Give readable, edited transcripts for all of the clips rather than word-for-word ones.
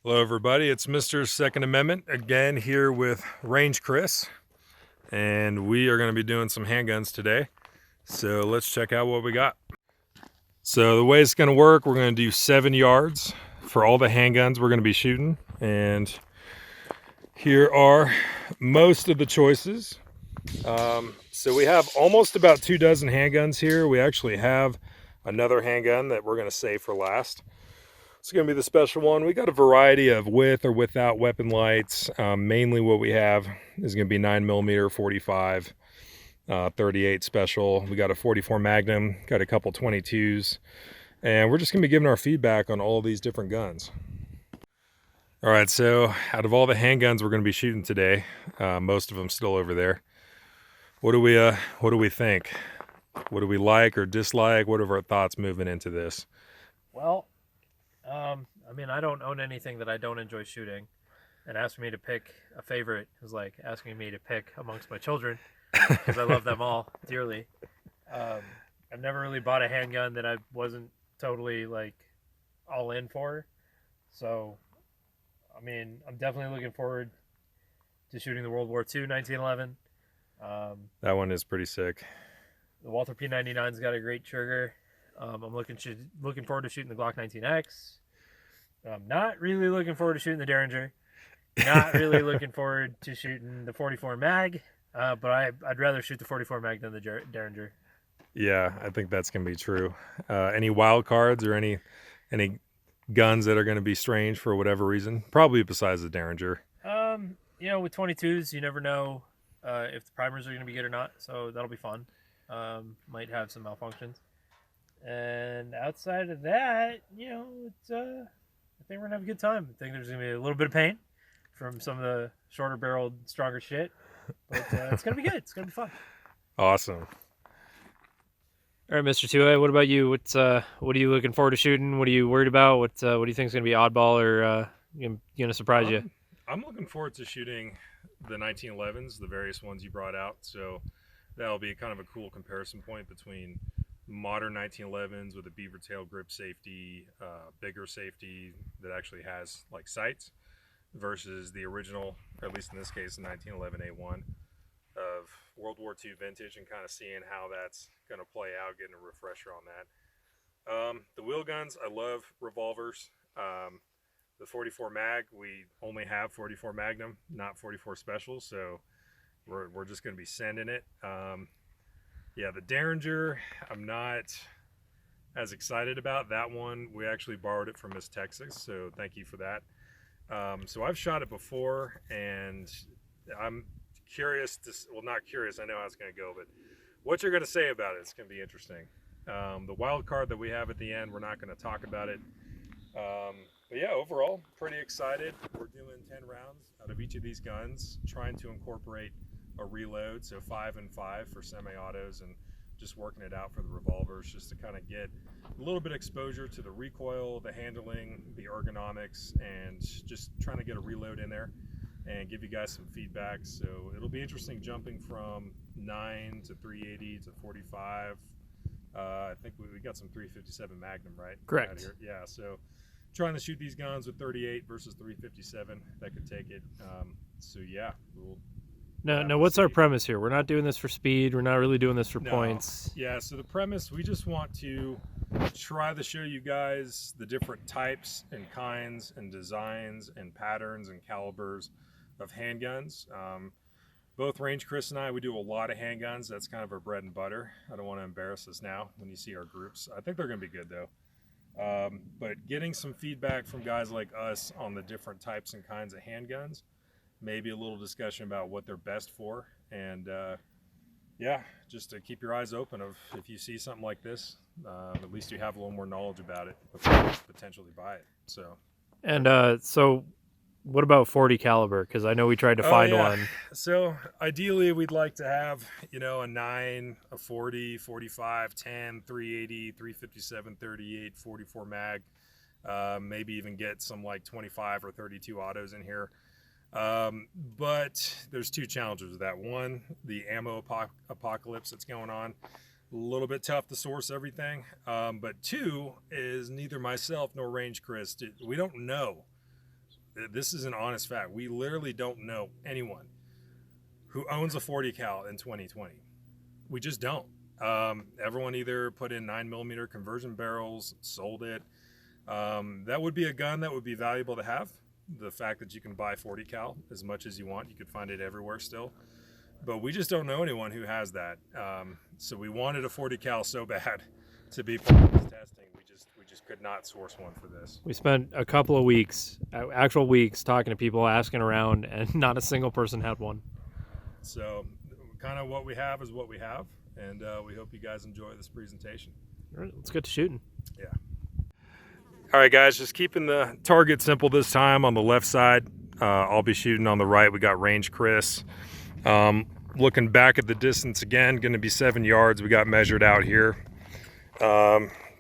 Hello everybody, it's Mr. Second Amendment again here with Range Chris, and we are going to be doing some handguns today. So let's check out what we got. So the way it's going to work, we're going to do 7 yards for all the handguns we're going to be shooting, and here are most of the choices. So we have almost about 2 dozen handguns here. We actually have another handgun that we're going to save for last. It's going to be the special one. We got a variety of with or without weapon lights. Mainly what we have is going to be 9mm, 45, 38 special. We got a 44 Magnum, got a couple 22s, and we're just going to be giving our feedback on all of these different guns. All right, so out of all the handguns we're going to be shooting today, most of them still over there. What do we think? What do we like or dislike? What are our thoughts moving into this? Well, I mean, I don't own anything that I don't enjoy shooting, and asking me to pick a favorite is like asking me to pick amongst my children, because I love them all dearly. I've never really bought a handgun that I wasn't totally like all in for, so I mean, I'm definitely looking forward to shooting the World War II 1911. That one is pretty sick. The Walther P99's got a great trigger. I'm looking forward to shooting the Glock 19X. I'm not really looking forward to shooting the Derringer. Not really looking forward to shooting the 44 mag, but I'd rather shoot the 44 mag than the Derringer. Yeah, I think that's gonna be true. Any wild cards or any guns that are gonna be strange for whatever reason? Probably besides the Derringer. With 22s, you never know if the primers are gonna be good or not, so that'll be fun. Might have some malfunctions. And outside of that, it's I think we're gonna have a good time. I think there's gonna be a little bit of pain from some of the shorter barreled, stronger shit, but it's gonna be good. It's gonna be fun. Awesome. All right, Mr. Tue, what about you? What are you looking forward to shooting? What are you worried about? What do you think is gonna be oddball or gonna surprise you? I'm looking forward to shooting the 1911s, the various ones you brought out. So that'll be kind of a cool comparison point between modern 1911s with a beaver tail grip safety, bigger safety that actually has like sights, versus the original, or at least in this case, the 1911 A1 of World War II vintage, and kind of seeing how that's going to play out, getting a refresher on that. The wheel guns, I love revolvers. The 44 mag, we only have 44 Magnum, not 44 Special, so we're just going to be sending it. Yeah, the Derringer, I'm not as excited about. That one, we actually borrowed it from Miss Texas, so thank you for that. So I've shot it before, and I'm curious to, well, not curious, I know how it's going to go, but what you're going to say about it, it's going to be interesting. The wild card that we have at the end, we're not going to talk about it. But yeah, overall, pretty excited. We're doing 10 rounds out of each of these guns, trying to incorporate a reload, so 5 and 5 for semi-autos, and just working it out for the revolvers, just to kind of get a little bit of exposure to the recoil, the handling, the ergonomics, and just trying to get a reload in there and give you guys some feedback. So it'll be interesting jumping from 9 to 380 to 45. I think we got some 357 Magnum, right? Correct. Here. Yeah, so trying to shoot these guns with 38 versus 357, that could take it. So yeah, No, what's our premise here? We're not doing this for speed. We're not really doing this for points. Yeah, so the premise, we just want to try to show you guys the different types and kinds and designs and patterns and calibers of handguns. Both Range Chris and I, we do a lot of handguns. That's kind of our bread and butter. I don't want to embarrass us now when you see our groups. I think they're going to be good though. But getting some feedback from guys like us on the different types and kinds of handguns, maybe a little discussion about what they're best for, and yeah, just to keep your eyes open of if you see something like this, at least you have a little more knowledge about it before you potentially buy it. So what about 40 caliber? Because I know we tried to find one. So ideally we'd like to have, a 9, a 40, 45, 10, 380, 357, 38, 44 mag, maybe even get some like 25 or 32 autos in here. But there's 2 challenges with that. One, the ammo apocalypse that's going on. A little bit tough to source everything. But 2 is neither myself nor Range Chris, we don't know this is an honest fact. We literally don't know anyone who owns a 40 cal in 2020. We just don't. Everyone either put in 9mm conversion barrels, sold it. That would be a gun that would be valuable to have. The fact that you can buy 40 cal as much as you want, you could find it everywhere still. But we just don't know anyone who has that. So we wanted a 40 cal so bad to be part of this testing. We just could not source one for this. We spent a couple of weeks, actual weeks, talking to people, asking around, and not a single person had one. So kind of what we have is what we have, and we hope you guys enjoy this presentation. All right, let's get to shooting. Yeah. All right, guys, just keeping the target simple this time on the left side. I'll be shooting on the right. We got range Chris. Looking back at the distance again, going to be 7 yards. We got measured out here.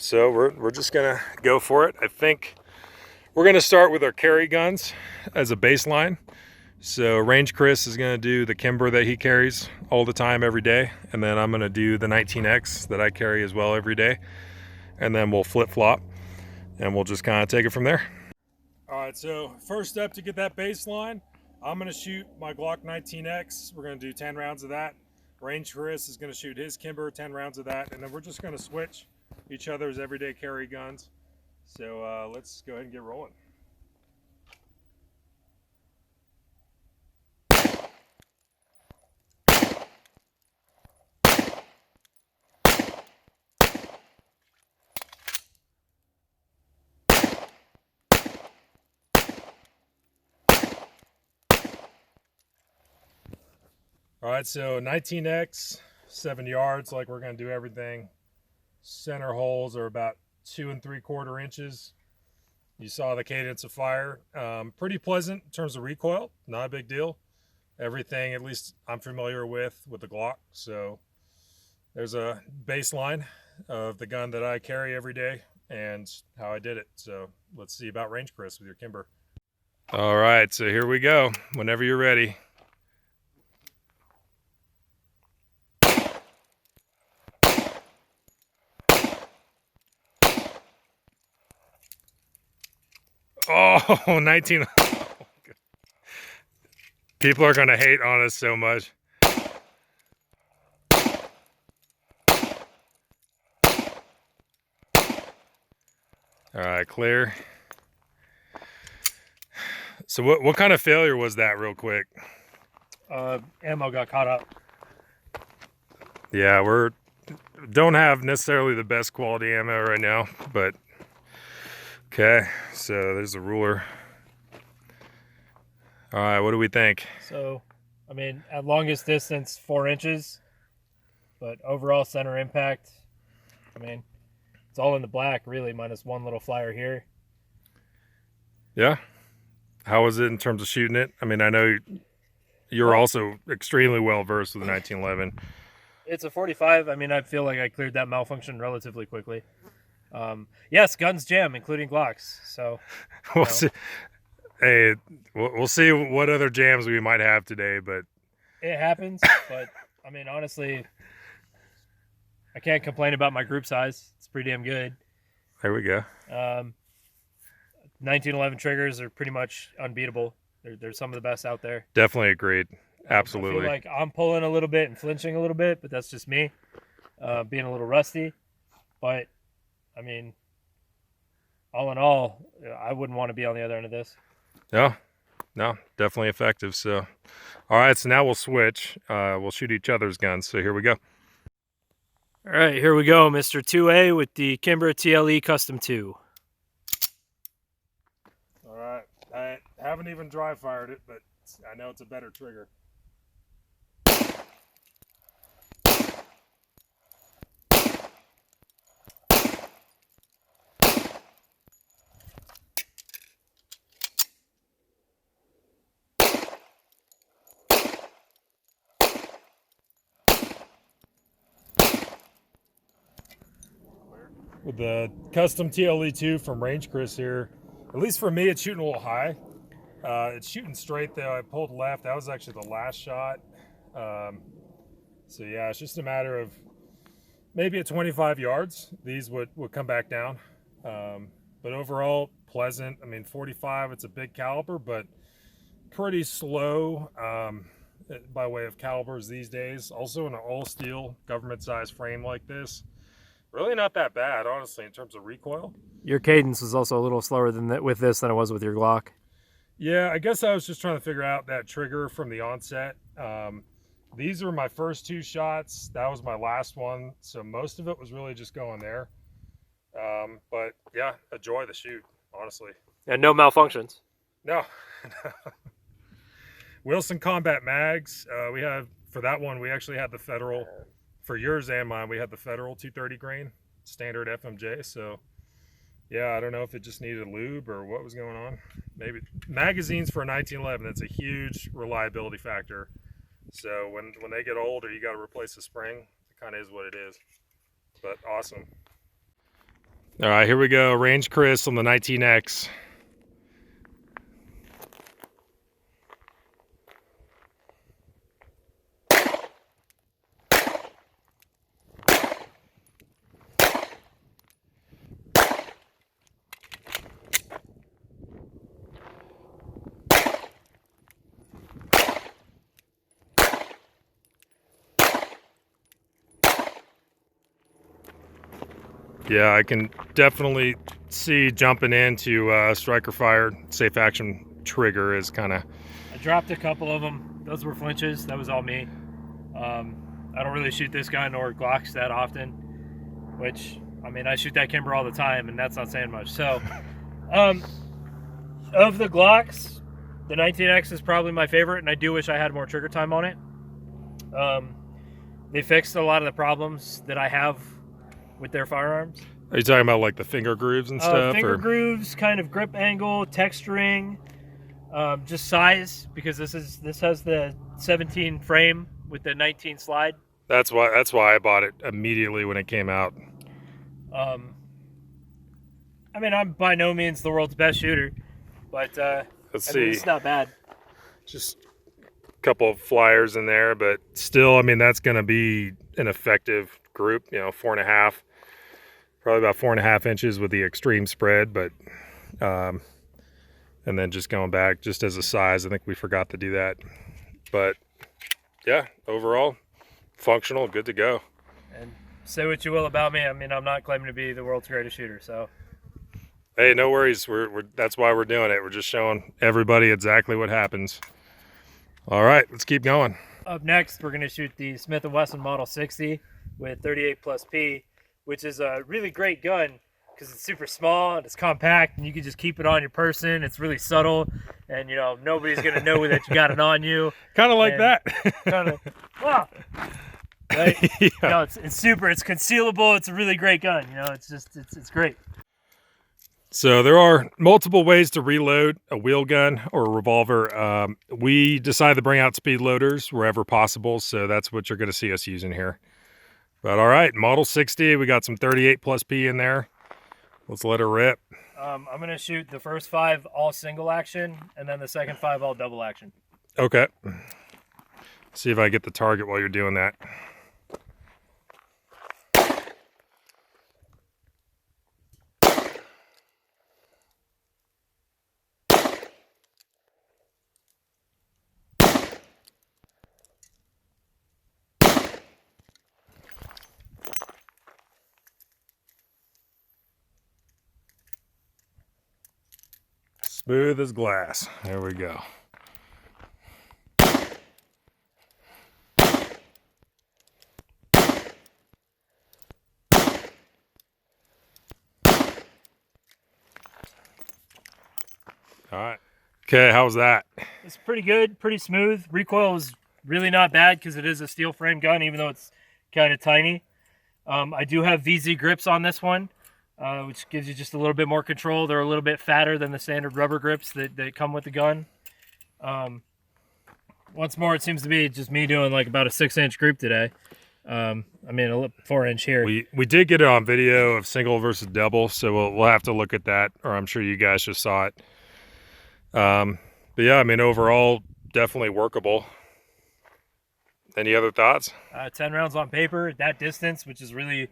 So we're just gonna go for it. I think we're gonna start with our carry guns as a baseline. So range Chris is gonna do the Kimber that he carries all the time every day, and then I'm gonna do the 19X that I carry as well every day, and then we'll flip-flop and we'll just kind of take it from there. All right, so first step to get that baseline, I'm gonna shoot my Glock 19X. We're gonna do 10 rounds of that. Range Chris is gonna shoot his Kimber, 10 rounds of that, and then we're just gonna switch each other's everyday carry guns. So let's go ahead and get rolling. All right, so 19X, 7 yards, like we're gonna do everything. Center holes are about 2 3/4 inches. You saw the cadence of fire. Pretty pleasant in terms of recoil, not a big deal. Everything, at least I'm familiar with the Glock. So there's a baseline of the gun that I carry every day and how I did it. So let's see about range Chris with your Kimber. All right, so here we go. Whenever you're ready. Oh, 19. People are going to hate on us so much. All right, clear. So what kind of failure was that real quick? Ammo got caught up. Yeah, don't have necessarily the best quality ammo right now, but okay, so there's a ruler. All right, what do we think? So, I mean, at longest distance, 4 inches, but overall center impact, I mean, it's all in the black, really, minus one little flyer here. Yeah. How was it in terms of shooting it? I mean, I know you're also extremely well versed with the 1911. It's a 45. I mean, I feel like I cleared that malfunction relatively quickly. Yes, guns jam, including Glocks. So we'll see. Hey, we'll see what other jams we might have today, but it happens. But I mean, honestly, I can't complain about my group size. It's pretty damn good. There we go. 1911 triggers are pretty much unbeatable. They're some of the best out there. Definitely agreed. Absolutely. I feel like I'm pulling a little bit and flinching a little bit, but that's just me being a little rusty. But I mean, all in all, I wouldn't want to be on the other end of this. No, definitely effective. So, all right, so now we'll switch. We'll shoot each other's guns. So here we go. All right, here we go, Mr. 2A with the Kimber TLE Custom 2. All right, I haven't even dry fired it, but I know it's a better trigger. With the custom TLE2 from Range Chris here, at least for me, it's shooting a little high. It's shooting straight though. I pulled left. That was actually the last shot. So yeah, it's just a matter of maybe at 25 yards, these would come back down. But overall, pleasant. I mean, 45, it's a big caliber, but pretty slow by way of calibers these days. Also in an all steel government size frame like this, really not that bad, honestly, in terms of recoil. Your cadence was also a little slower with this than it was with your Glock. Yeah, I guess I was just trying to figure out that trigger from the onset. These are my first 2 shots. That was my last one, so most of it was really just going there. But yeah, a joy to shoot, honestly. And no malfunctions. No. Wilson Combat Mags. We have, for that one, we actually had the Federal, for yours and mine, we had the Federal 230 grain, standard FMJ. So yeah, I don't know if it just needed lube or what was going on. Maybe magazines for a 1911, that's a huge reliability factor. So when they get old or you got to replace the spring, it kind of is what it is. But awesome. All right, here we go. Range Chris on the 19X. Yeah, I can definitely see jumping into striker fire safe action trigger is kind of... I dropped a couple of them. Those were flinches. That was all me. I don't really shoot this gun or Glocks that often, which, I mean, I shoot that Kimber all the time, and that's not saying much. So, of the Glocks, the 19X is probably my favorite, and I do wish I had more trigger time on it. They fixed a lot of the problems that I have with their firearms. Are you talking about like the finger grooves and stuff? Finger grooves, kind of grip angle, texturing, just size, because this has the 17 frame with the 19 slide. That's why I bought it immediately when it came out. I mean, I'm by no means the world's best shooter, but let's see. It's not bad. Just a couple of flyers in there, but still, I mean, that's going to be an effective group. You know, 4.5. Probably about 4.5 inches with the extreme spread, but and then just going back just as a size, I think we forgot to do that. But yeah, overall functional, good to go. And say what you will about me, I mean, I'm not claiming to be the world's greatest shooter, so hey, no worries. We're that's why we're doing it. We're just showing everybody exactly what happens. All right, let's keep going. Up next, we're going to shoot the Smith & Wesson Model 60 with 38 plus P, which is a really great gun because it's super small and it's compact and you can just keep it on your person. It's really subtle and, you know, nobody's going to know that you got it on you. Kind of like that. Kind of, wow. Right? Yeah. You know, it's super, it's concealable. It's a really great gun. You know, it's just, it's great. So there are multiple ways to reload a wheel gun or a revolver. We decided to bring out speed loaders wherever possible. So that's what you're going to see us using here. But all right, Model 60, we got some 38 plus P in there. Let's let her rip. I'm going to shoot the first 5 all single action and then the second 5 all double action. Okay. See if I get the target while you're doing that. Smooth as glass. There we go. All right. Okay, how was that? It's pretty good, pretty smooth. Recoil is really not bad because it is a steel frame gun, even though it's kind of tiny. I do have VZ grips on this one, which gives you just a little bit more control. They're a little bit fatter than the standard rubber grips that come with the gun. Once more, it seems to be just me doing like about a 6-inch group today. I mean, a 4-inch here. We did get it on video of single versus double, so we'll have to look at that, or I'm sure you guys just saw it. But yeah, I mean, overall, definitely workable. Any other thoughts? 10 rounds on paper at that distance, which is really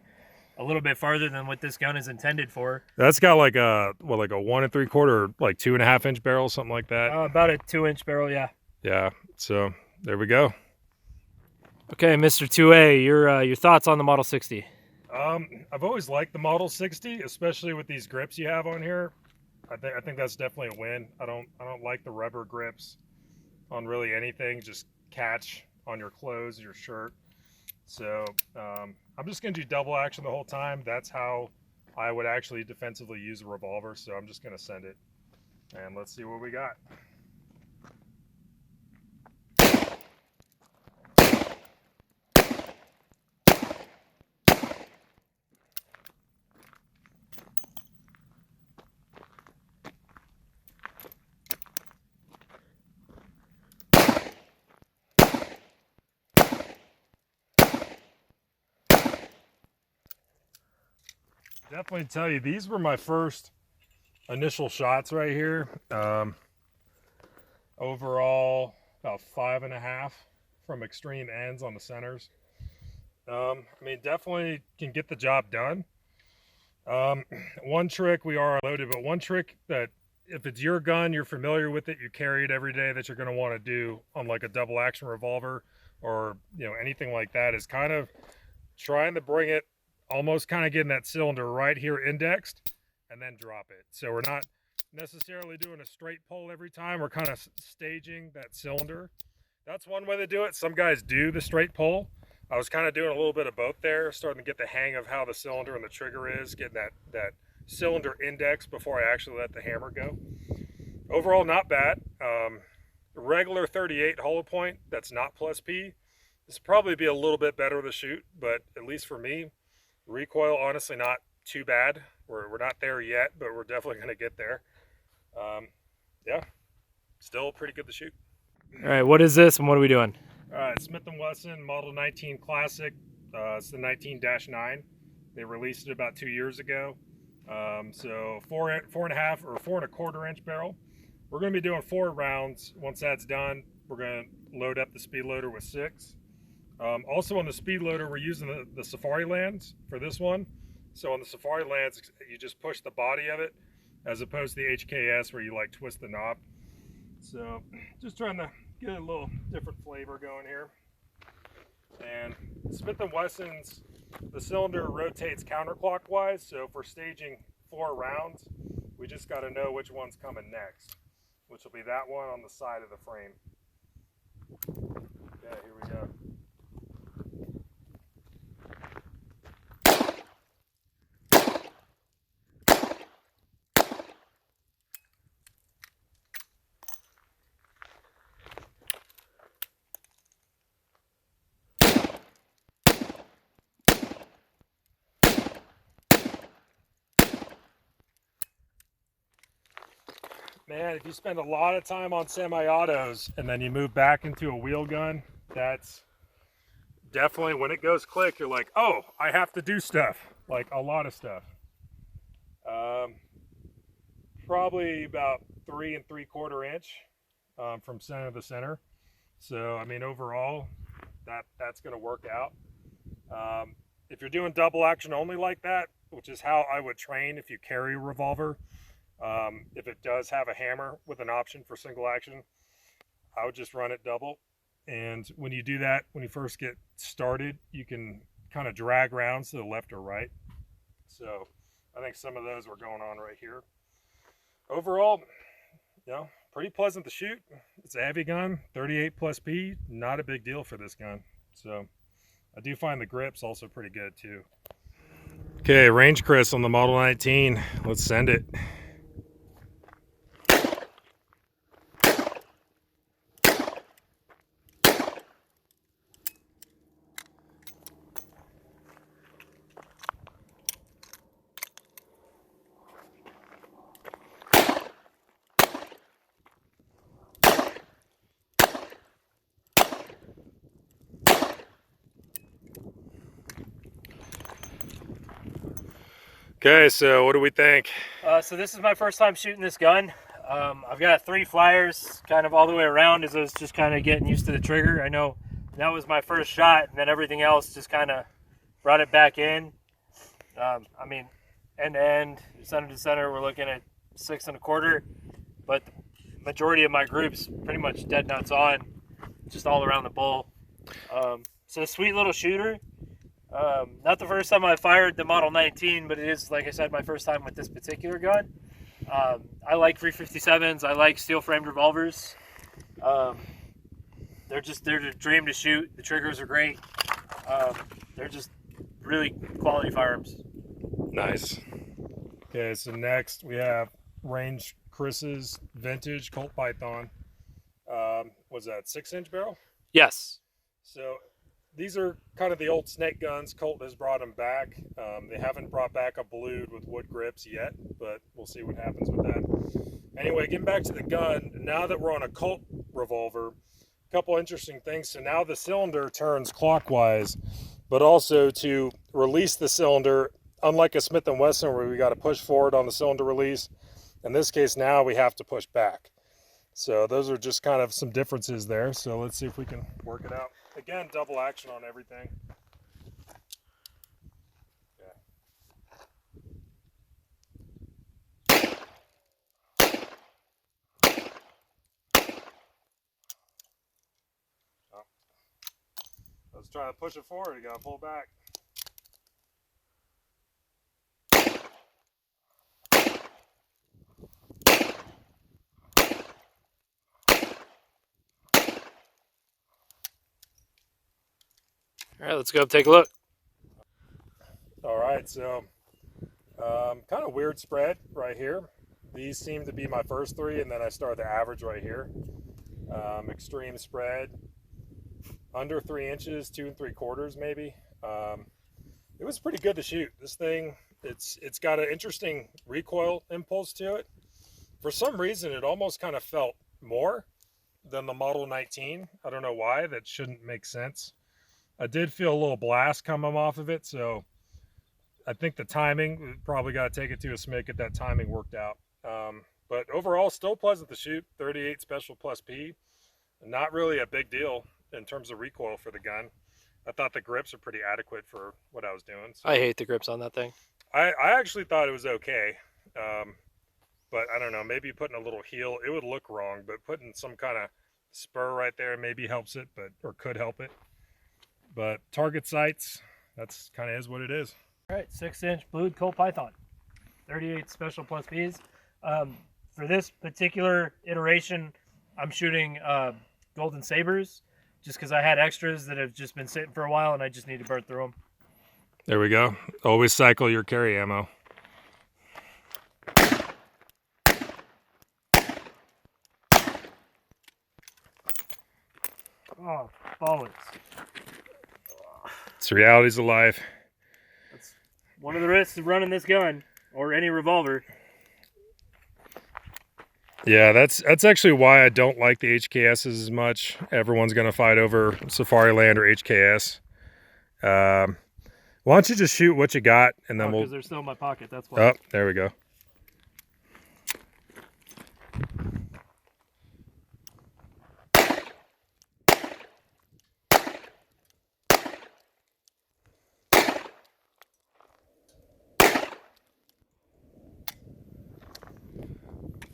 a little bit farther than what this gun is intended for. That's got like a 1 3/4, like 2.5 inch barrel, something like that. About a 2-inch barrel, yeah. Yeah. So there we go. Okay, Mr. 2A, your thoughts on the Model 60? I've always liked the Model 60, especially with these grips you have on here. I think that's definitely a win. I don't like the rubber grips on really anything. Just catch on your clothes, your shirt. So I'm just gonna do double action the whole time. That's how I would actually defensively use a revolver. So I'm just gonna send it, and let's see what we got. Definitely tell you, these were my first initial shots right here. Overall, about 5.5 from extreme ends on the centers. I mean, definitely can get the job done. One trick, we are loaded, but one trick that if it's your gun, you're familiar with it, you carry it every day, that you're going to want to do on like a double action revolver or, you know, anything like that, is kind of trying to bring it almost kind of getting that cylinder right here indexed and then drop it. So we're not necessarily doing a straight pull every time. We're kind of staging that cylinder. That's one way to do it. Some guys do the straight pull. I was kind of doing a little bit of both there, starting to get the hang of how the cylinder and the trigger is, getting that cylinder index before I actually let the hammer go. Overall, not bad. Regular 38 hollow point, that's not plus P. This will probably be a little bit better to shoot, but at least for me, recoil, honestly, not too bad. We're not there yet, but we're definitely going to get there. Yeah, still pretty good to shoot. All right, what is this and what are we doing? All right, Smith & Wesson Model 19 Classic. It's the 19-9. They released it about 2 years ago. So 4.5 or 4.25 inch barrel. We're going to be doing 4 rounds. Once that's done, we're going to load up the speed loader with 6. Also on the speed loader, we're using the Safari Lands for this one. So on the Safari Lands, you just push the body of it, as opposed to the HKS where you like twist the knob. So just trying to get a little different flavor going here. And Smith & Wesson's, the cylinder rotates counterclockwise. So for staging 4 rounds, we just got to know which one's coming next, which will be that one on the side of the frame. Okay, here we go. Man, if you spend a lot of time on semi-autos and then you move back into a wheel gun, that's definitely, when it goes click, you're like, oh, I have to do stuff, like a lot of stuff. Probably about 3 3/4 inch from center to center. So, I mean, overall, that's going to work out. If you're doing double action only like that, which is how I would train if you carry a revolver, if it does have a hammer with an option for single action, I would just run it double. And when you do that, when you first get started, you can kind of drag rounds to the left or right. So I think some of those were going on right here. Overall, you know, pretty pleasant to shoot. It's a heavy gun, 38 plus P, not a big deal for this gun. So I do find the grips also pretty good too. Okay, range Chris on the Model 19. Let's send it. Okay, so what do we think? So this is my first time shooting this gun. I've got 3 flyers kind of all the way around as I was just kind of getting used to the trigger. I know that was my first shot, and then everything else just kind of brought it back in. I mean, end to end, center to center, we're looking at 6 1/4. But the majority of my group's pretty much dead nuts on, just all around the bull. It's a sweet little shooter. Not the first time I fired the Model 19, but it is, like I said, my first time with this particular gun. I like 357s. I like steel-framed revolvers. They're a dream to shoot. The triggers are great. They're just really quality firearms. Nice. Okay, so next we have Range Chris's vintage Colt Python. Was that 6-inch barrel? Yes. So these are kind of the old snake guns. Colt has brought them back. They haven't brought back a blued with wood grips yet, but we'll see what happens with that. Anyway, getting back to the gun, now that we're on a Colt revolver, a couple interesting things. So now the cylinder turns clockwise, but also to release the cylinder, unlike a Smith & Wesson where we got to push forward on the cylinder release, in this case now we have to push back. So those are just kind of some differences there. So let's see if we can work it out. Again, double action on everything. Oh. Let's try to push it forward. You gotta pull back. All right, let's go take a look. All right, so kind of weird spread right here. These seem to be my first 3, and then I start the average right here. Extreme spread, under 3 inches, 2 3/4 maybe. It was pretty good to shoot. This thing, it's got an interesting recoil impulse to it. For some reason, it almost kind of felt more than the Model 19. I don't know why. That shouldn't make sense. I did feel a little blast coming off of it, so I think the timing, probably got to take it to a SMIC, get that timing worked out. But overall, still pleasant to shoot. 38 Special Plus P. Not really a big deal in terms of recoil for the gun. I thought the grips are pretty adequate for what I was doing. So I hate the grips on that thing. I actually thought it was okay. But I don't know, maybe putting a little heel, it would look wrong, but putting some kind of spur right there maybe helps it, or could help it. But target sights, that's kind of is what it is. All right, 6-inch blued Colt Python, 38 Special Plus Bs. For this particular iteration, I'm shooting Golden Sabres, just because I had extras that have just been sitting for a while and I just need to burn through them. There we go. Always cycle your carry ammo. Oh, bullets. It's the realities of life. That's one of the risks of running this gun, or any revolver. Yeah, that's actually why I don't like the HKSs as much. Everyone's going to fight over Safariland or HKS. Why don't you just shoot what you got, and then because they're still in my pocket, that's why. Oh, there we go.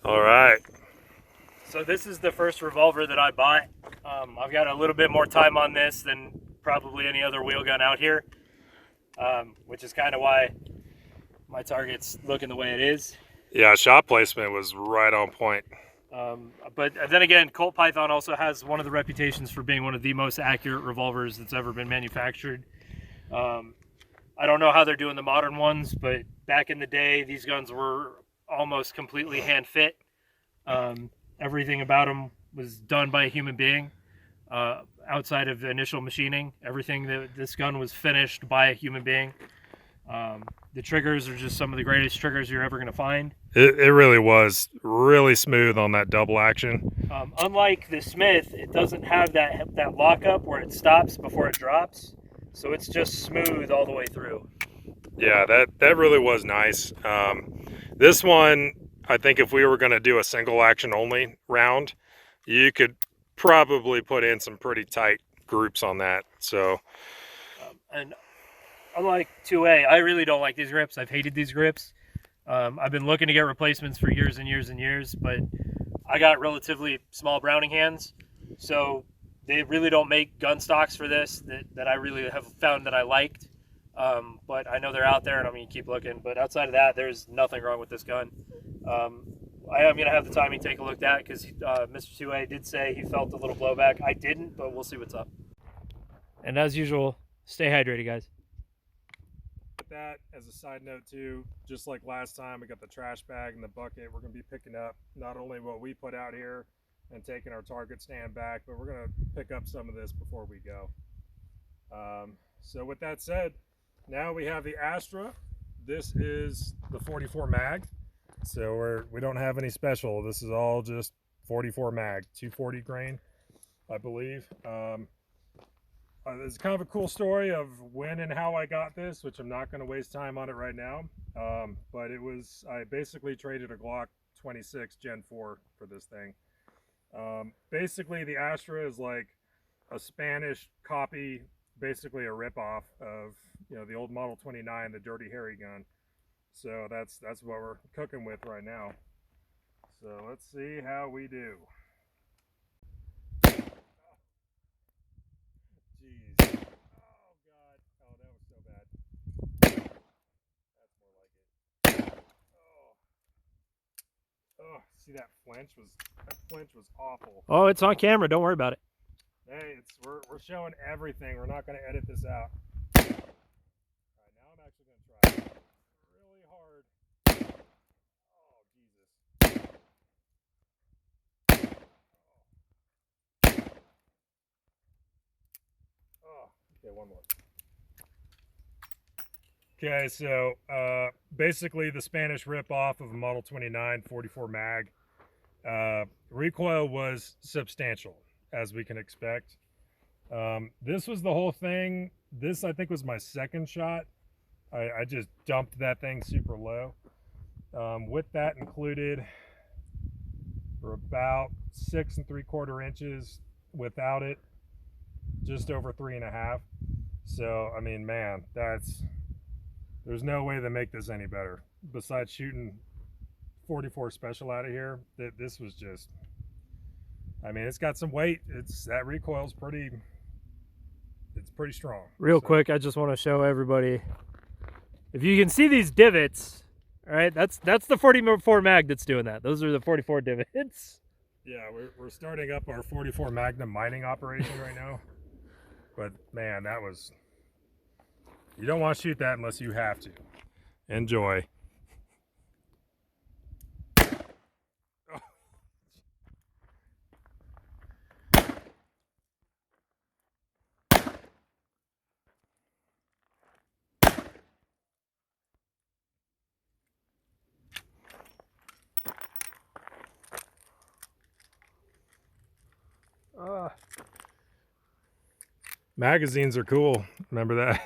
All right. So this is the first revolver that I bought. I've got a little bit more time on this than probably any other wheel gun out here, which is kind of why my target's looking the way it is. Yeah, shot placement was right on point. But then again, Colt Python also has one of the reputations for being one of the most accurate revolvers that's ever been manufactured. I don't know how they're doing the modern ones, but back in the day, these guns were almost completely hand fit. Everything about them was done by a human being. Outside of the initial machining, everything that this gun was finished by a human being. The triggers are just some of the greatest triggers you're ever going to find. It really was really smooth on that double action. Unlike the Smith, it doesn't have that lockup where it stops before it drops. So it's just smooth all the way through. Yeah, that really was nice. This one, I think if we were going to do a single action only round, you could probably put in some pretty tight groups on that. So, and unlike 2A, I really don't like these grips. I've hated these grips. I've been looking to get replacements for years and years and years, but I got relatively small Browning hands, so they really don't make gun stocks for this that I really have found that I liked. But I know they're out there, and I'm going to keep looking. But outside of that, there's nothing wrong with this gun. I am going to have the timing take a look at, because Mr. 2A did say he felt a little blowback. I didn't, but we'll see what's up. And as usual, stay hydrated, guys. That as a side note too, just like last time, we got the trash bag and the bucket. We're going to be picking up not only what we put out here and taking our target stand back, but we're going to pick up some of this before we go. So with that said, now we have the Astra. This is the 44 mag, so we don't have any special. This is all just 44 mag, 240 grain, I believe. It's kind of a cool story of when and how I got this, which I'm not going to waste time on it right now. But I basically traded a Glock 26 Gen 4 for this thing. Basically, the Astra is like a Spanish copy, basically a ripoff of, the old Model 29, the Dirty Harry gun. So that's what we're cooking with right now. So let's see how we do. Oh, see that flinch was awful. Oh, it's on camera. Don't worry about it. Hey, we're showing everything. We're not going to edit this out. All right, now I'm actually going to try really hard. Oh, Jesus. Oh, okay, one more. Okay, so basically the Spanish rip-off of a Model 29 44 mag. Recoil was substantial, as we can expect. This was the whole thing. This, I think, was my second shot. I just dumped that thing super low. With that included, for about 6 3/4 inches. Without it, just over 3.5. So, I mean, man, there's no way to make this any better. Besides shooting 44 special out of here, this was just, I mean, it's got some weight. That recoil's pretty strong. Real quick, I just want to show everybody, if you can see these divots, all right, that's the 44 mag that's doing that. Those are the 44 divots. Yeah, we're starting up our 44 Magnum mining operation right now. But man, you don't want to shoot that unless you have to. Enjoy. Magazines are cool. Remember that?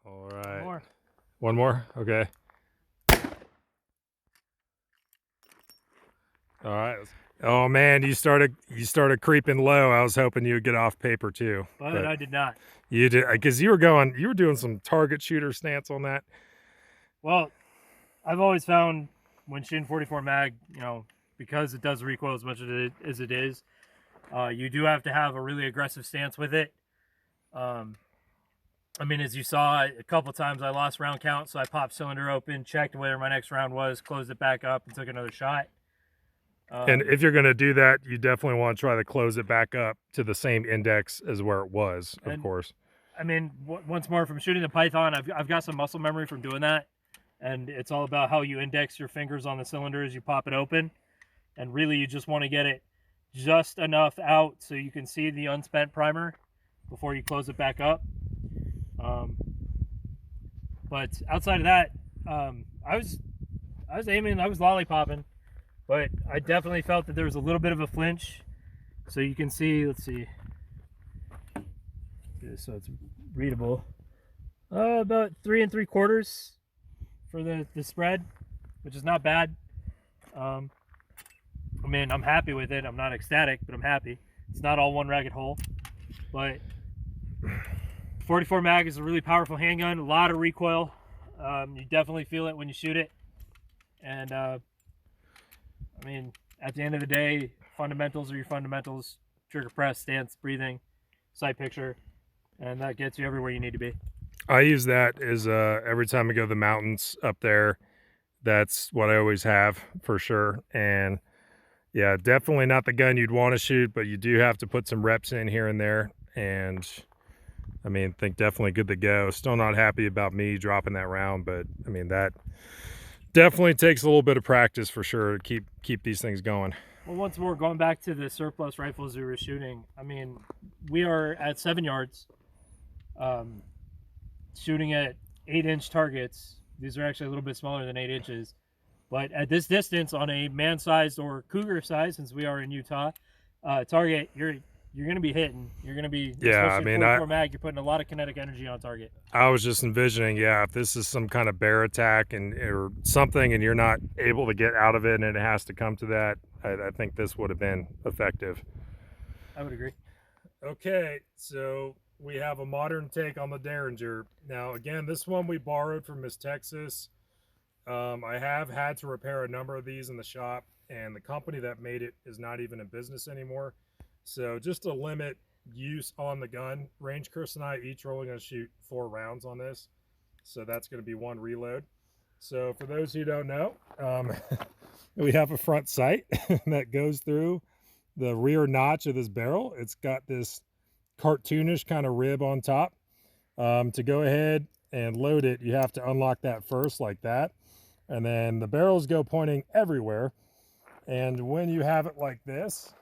All right. One more? Okay. All right. Oh man, you started creeping low. I was hoping you would get off paper too. But I did not. You did, because you were doing some target shooter stance on that. Well, I've always found when shooting 44 mag, because it does recoil as much as it is, you do have to have a really aggressive stance with it. I mean, as you saw, a couple times I lost round count, so I popped cylinder open, checked where my next round was, closed it back up, and took another shot. And if you're going to do that, you definitely want to try to close it back up to the same index as where it was, of course. I mean, once more, from shooting the Python, I've got some muscle memory from doing that. And it's all about how you index your fingers on the cylinder as you pop it open. And really, you just want to get it just enough out so you can see the unspent primer before you close it back up. But outside of that, I was aiming, I was lollipopping. but I definitely felt that there was a little bit of a flinch. So you can see, let's see, so it's readable. About 3 3/4 for the spread, which is not bad. I mean, I'm happy with it. I'm not ecstatic, but I'm happy. It's not all one ragged hole, but 44 mag is a really powerful handgun. A lot of recoil. You definitely feel it when you shoot it. And I mean, at the end of the day, fundamentals are your fundamentals: trigger press, stance, breathing, sight picture, and that gets you everywhere you need to be. I use that as every time I go to the mountains up there. That's what I always have for sure. And yeah, definitely not the gun you'd want to shoot, but you do have to put some reps in here and there. And I mean, think definitely good to go. Still not happy about me dropping that round, but I mean, that definitely takes a little bit of practice for sure to keep these things going. Well, once more, going back to the surplus rifles we were shooting, I mean, we are at 7 yards, shooting at 8-inch targets. These are actually a little bit smaller than 8 inches. But at this distance, on a man-sized or cougar size, since we are in Utah, target, you're going to be hitting. You're going to be, yeah, I mean, 44 mag, you're putting a lot of kinetic energy on target. I was just envisioning, yeah, if this is some kind of bear attack or something and you're not able to get out of it and it has to come to that, I think this would have been effective. I would agree. Okay, so we have a modern take on the Derringer. Now, again, this one we borrowed from Miss Texas. I have had to repair a number of these in the shop, and the company that made it is not even in business anymore. So just to limit use on the gun, Range Chris and I each are only going to shoot 4 rounds on this. So that's going to be 1 reload. So for those who don't know, we have a front sight that goes through the rear notch of this barrel. It's got this cartoonish kind of rib on top. To go ahead and load it, you have to unlock that first like that. And then the barrels go pointing everywhere. And when you have it like this,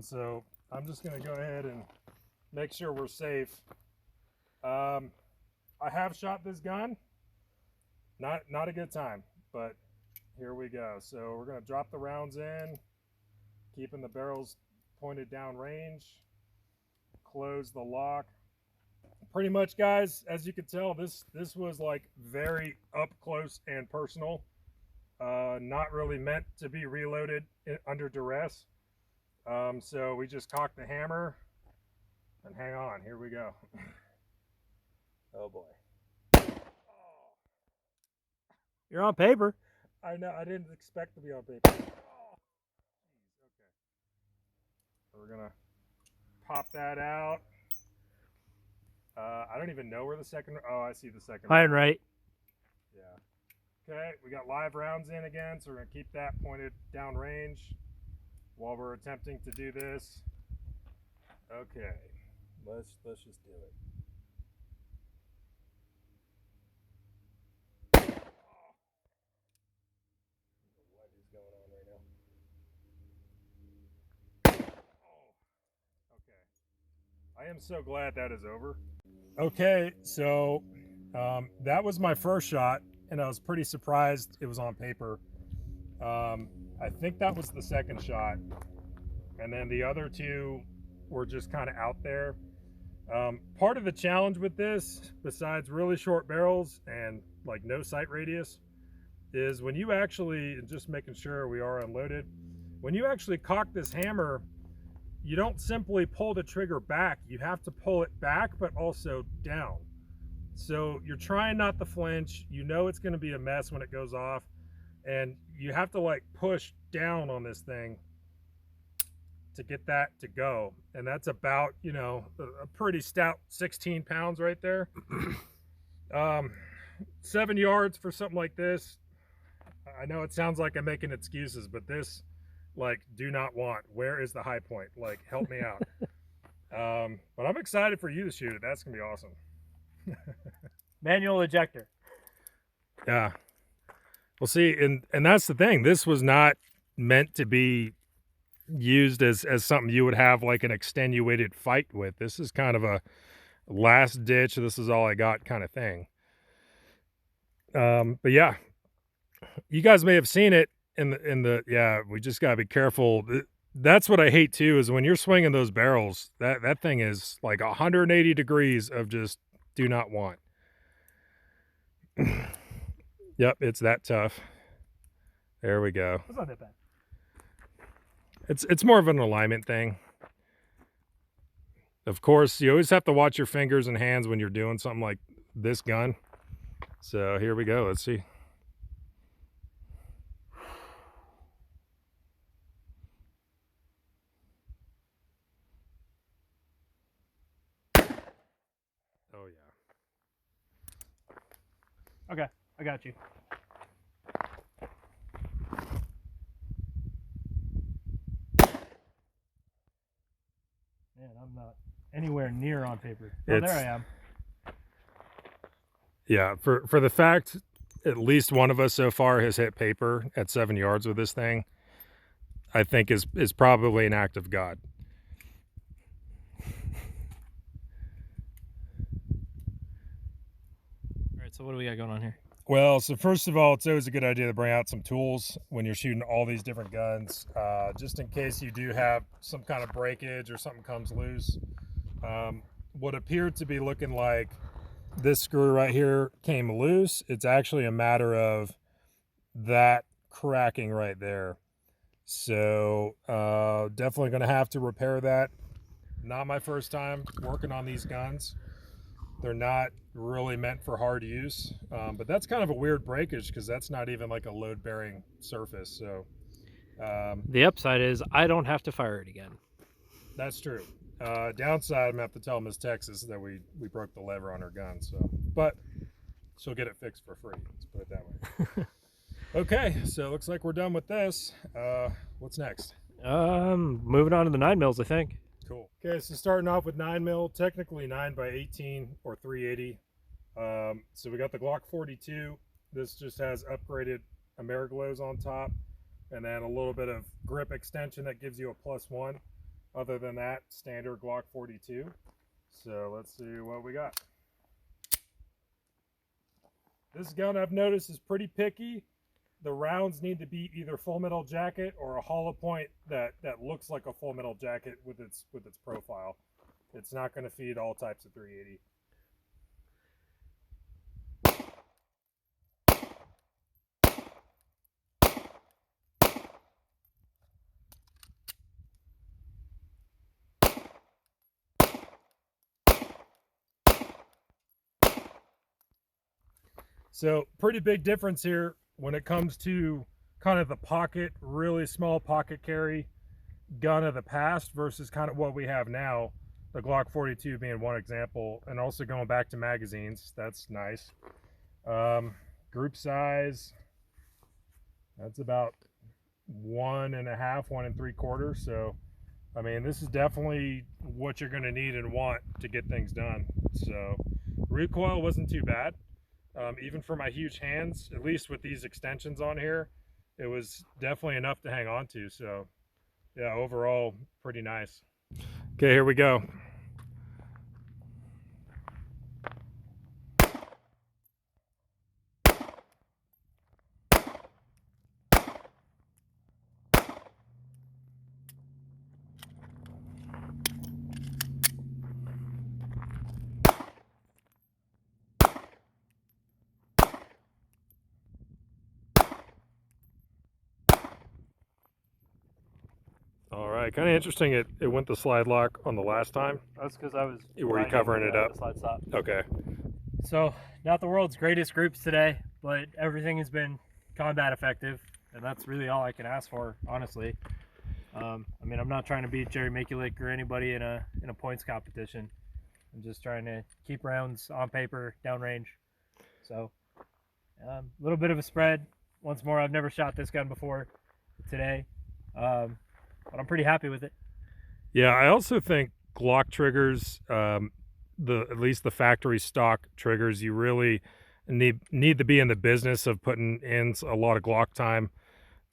so I'm just going to go ahead and make sure we're safe. I have shot this gun. Not a good time, but here we go. So we're going to drop the rounds in, keeping the barrels pointed down range. Close the lock. Pretty much, guys, as you can tell, this was like very up close and personal. Not really meant to be reloaded under duress. So we just cocked the hammer and hang on. Here we go. Oh boy. You're on paper. I know. I didn't expect to be on paper. Oh, geez. Okay. So we're gonna pop that out. I don't even know where the second. Oh, I see the second. High and right. Yeah. Okay, we got live rounds in again, so we're gonna keep that pointed down range while we're attempting to do this. Okay, let's just do it. What is going on right now? Oh, okay. I am so glad that is over. Okay, so that was my first shot, and I was pretty surprised it was on paper. I think that was the second shot, and then the other 2 were just kind of out there. Part of the challenge with this, besides really short barrels and like no sight radius, is when you actually, just making sure we are unloaded, when you actually cock this hammer, you don't simply pull the trigger back. You have to pull it back, but also down. So you're trying not to flinch. You know it's going to be a mess when it goes off. And you have to like push down on this thing to get that to go. And that's about, you know, a pretty stout 16 pounds right there. 7 yards for something like this. I know it sounds like I'm making excuses, but this, like, do not want. Where is the high point? Like, help me out. But I'm excited for you to shoot it. That's gonna be awesome. Manual ejector. Yeah. Well, see, and that's the thing. This was not meant to be used as something you would have like an extenuated fight with. This is kind of a last ditch, this is all I got kind of thing. But yeah, you guys may have seen it yeah, we just gotta be careful. That's what I hate too, is when you're swinging those barrels, that thing is like 180 degrees of just do not want. Yep, it's that tough. There we go. That's not that bad. It's more of an alignment thing. Of course, you always have to watch your fingers and hands when you're doing something like this gun. So here we go. Let's see. Oh yeah. Okay, I got you. Man, I'm not anywhere near on paper. Oh, there I am. Yeah, for the fact at least one of us so far has hit paper at 7 yards with this thing, I think is probably an act of God. All right, so what do we got going on here? Well, so first of all, it's always a good idea to bring out some tools when you're shooting all these different guns, just in case you do have some kind of breakage or something comes loose. What appeared to be looking like this screw right here came loose. It's actually a matter of that cracking right there. So definitely going to have to repair that. Not my first time working on these guns. They're not really meant for hard use, but that's kind of a weird breakage because that's not even like a load-bearing surface. So the upside is I don't have to fire it again. That's true. Downside, I'm gonna have to tell Miss Texas that we broke the lever on her gun. So, but she'll get it fixed for free. Let's put it that way. Okay, so it looks like we're done with this. What's next? Moving on to the 9mm, I think. Cool. Okay, so starting off with 9mm, technically 9x18 or 380. So we got the Glock 42. This just has upgraded Ameriglows on top, and then a little bit of grip extension that gives you a +1. Other than that, standard Glock 42. So let's see what we got. This gun, I've noticed, is pretty picky. The rounds need to be either full metal jacket or a hollow point that looks like a full metal jacket with its profile. It's not going to feed all types of 380. So pretty big difference here when it comes to kind of the pocket, really small pocket carry gun of the past versus kind of what we have now. The Glock 42 being one example, and also going back to magazines. That's nice. Group size, that's about 1.5, 1 3/4. So, I mean, this is definitely what you're going to need and want to get things done. So, recoil wasn't too bad. Even for my huge hands, at least with these extensions on here, it was definitely enough to hang on to. So yeah, overall pretty nice. Okay, here we go. All right, kind of interesting. It went the slide lock on the last time. That's because I was. Were you covering it up? Slide stop. Okay. So, not the world's greatest groups today, but everything has been combat effective, and that's really all I can ask for, honestly. I mean, I'm not trying to beat Jerry Mikulik or anybody in a points competition. I'm just trying to keep rounds on paper, downrange. So, a little bit of a spread. Once more, I've never shot this gun before today, but I'm pretty happy with it. Yeah, I also think Glock triggers, at least the factory stock triggers, you really need to be in the business of putting in a lot of Glock time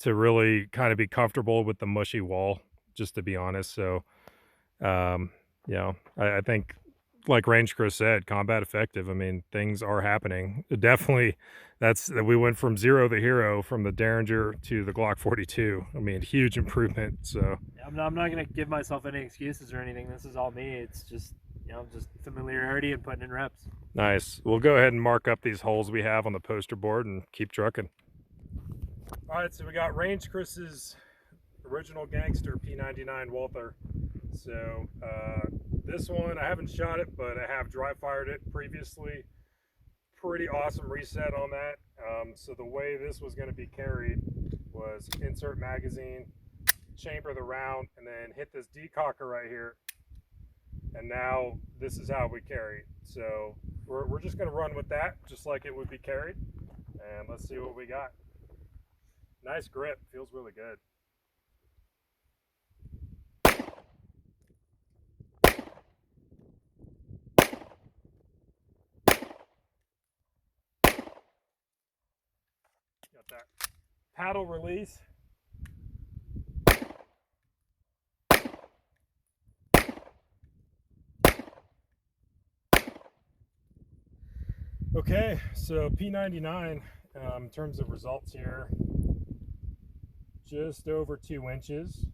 to really kind of be comfortable with the mushy wall, just to be honest. So, I think like Range Chris said, combat effective. I mean, things are happening. Definitely, we went from zero to hero from the Derringer to the Glock 42. I mean, huge improvement. So I'm not going to give myself any excuses or anything. This is all me. It's just, you know, just familiarity and putting in reps. nice. We'll go ahead and mark up these holes we have on the poster board and keep trucking. All right, so we got Range Chris's original Gangster P99 Walther. So this one, I haven't shot it, but I have dry fired it previously. Pretty awesome reset on that. So the way this was going to be carried was insert magazine, chamber the round, and then hit this decocker right here. And now this is how we carry. So we're just going to run with that, just like it would be carried. And let's see what we got. Nice grip, feels really good. Got that paddle release. Okay, so P99 in terms of results here, just over 2 inches.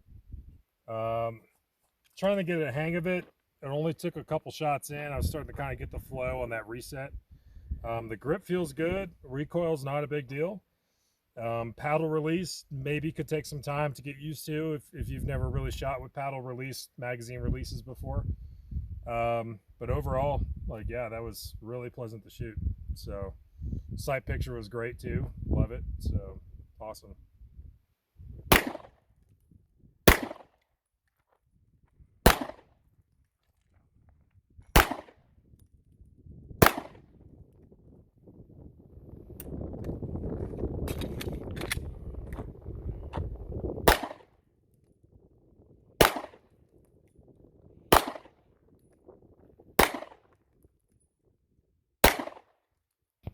Trying to get a hang of it. It only took a couple shots in. I was starting to kind of get the flow on that reset. The grip feels good. Recoil's not a big deal. Paddle release maybe could take some time to get used to if you've never really shot with paddle release magazine releases before. But overall, like, yeah, that was really pleasant to shoot. So sight picture was great too. Love it. So awesome.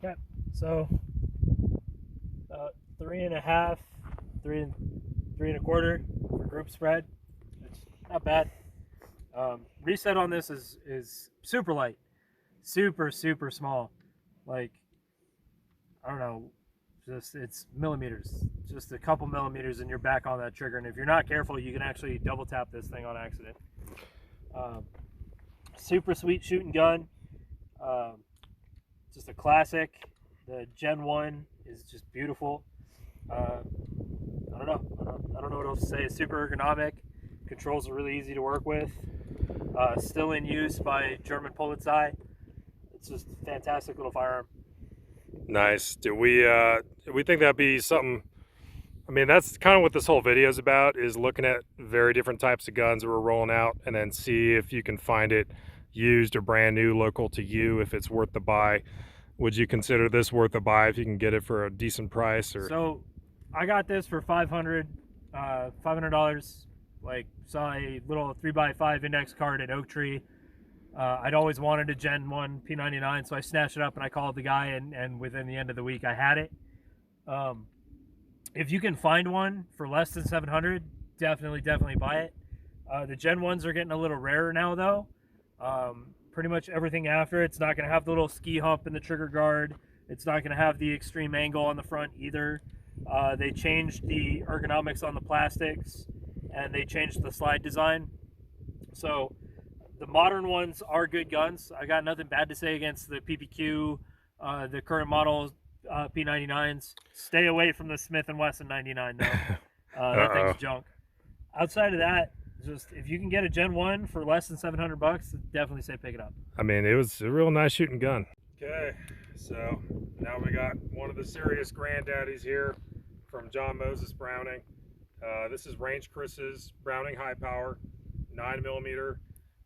Okay, so 3.5, 3.25 for group spread. It's not bad. Reset on this is super light, super small. Like, I don't know, just it's millimeters, just a couple millimeters, and you're back on that trigger. And if you're not careful, you can actually double tap this thing on accident. Super sweet shooting gun. Just a classic. The Gen 1 is just beautiful. I don't know what else to say. It's super ergonomic. Controls are really easy to work with. Still in use by German Polizei. It's just a fantastic little firearm. Nice. Do we think that'd be something? I mean, that's kind of what this whole video is about, is looking at very different types of guns that we're rolling out and then see if you can find it used or brand new local to you, if it's worth the buy. Would you consider this worth a buy if you can get it for a decent price? Or so I got this for $500. Like, saw a little 3x5 index card at Oak Tree. I'd always wanted a Gen 1 P99, so I snatched it up and I called the guy, and within the end of the week I had it. If you can find one for less than $700, definitely buy it. The Gen 1s are getting a little rarer now though. Pretty much everything after it's not going to have the little ski hump in the trigger guard. It's not going to have the extreme angle on the front either. They changed the ergonomics on the plastics, and they changed the slide design. So the modern ones are good guns. I got nothing bad to say against the PPQ, the current model P99s. Stay away from the Smith & Wesson 99 though. That thing's junk. Outside of that, just if you can get a Gen 1 for less than $700, definitely say pick it up. I mean, it was a real nice shooting gun. Okay, so now we got one of the serious granddaddies here from John Moses Browning. This is Range Chris's Browning High Power 9mm.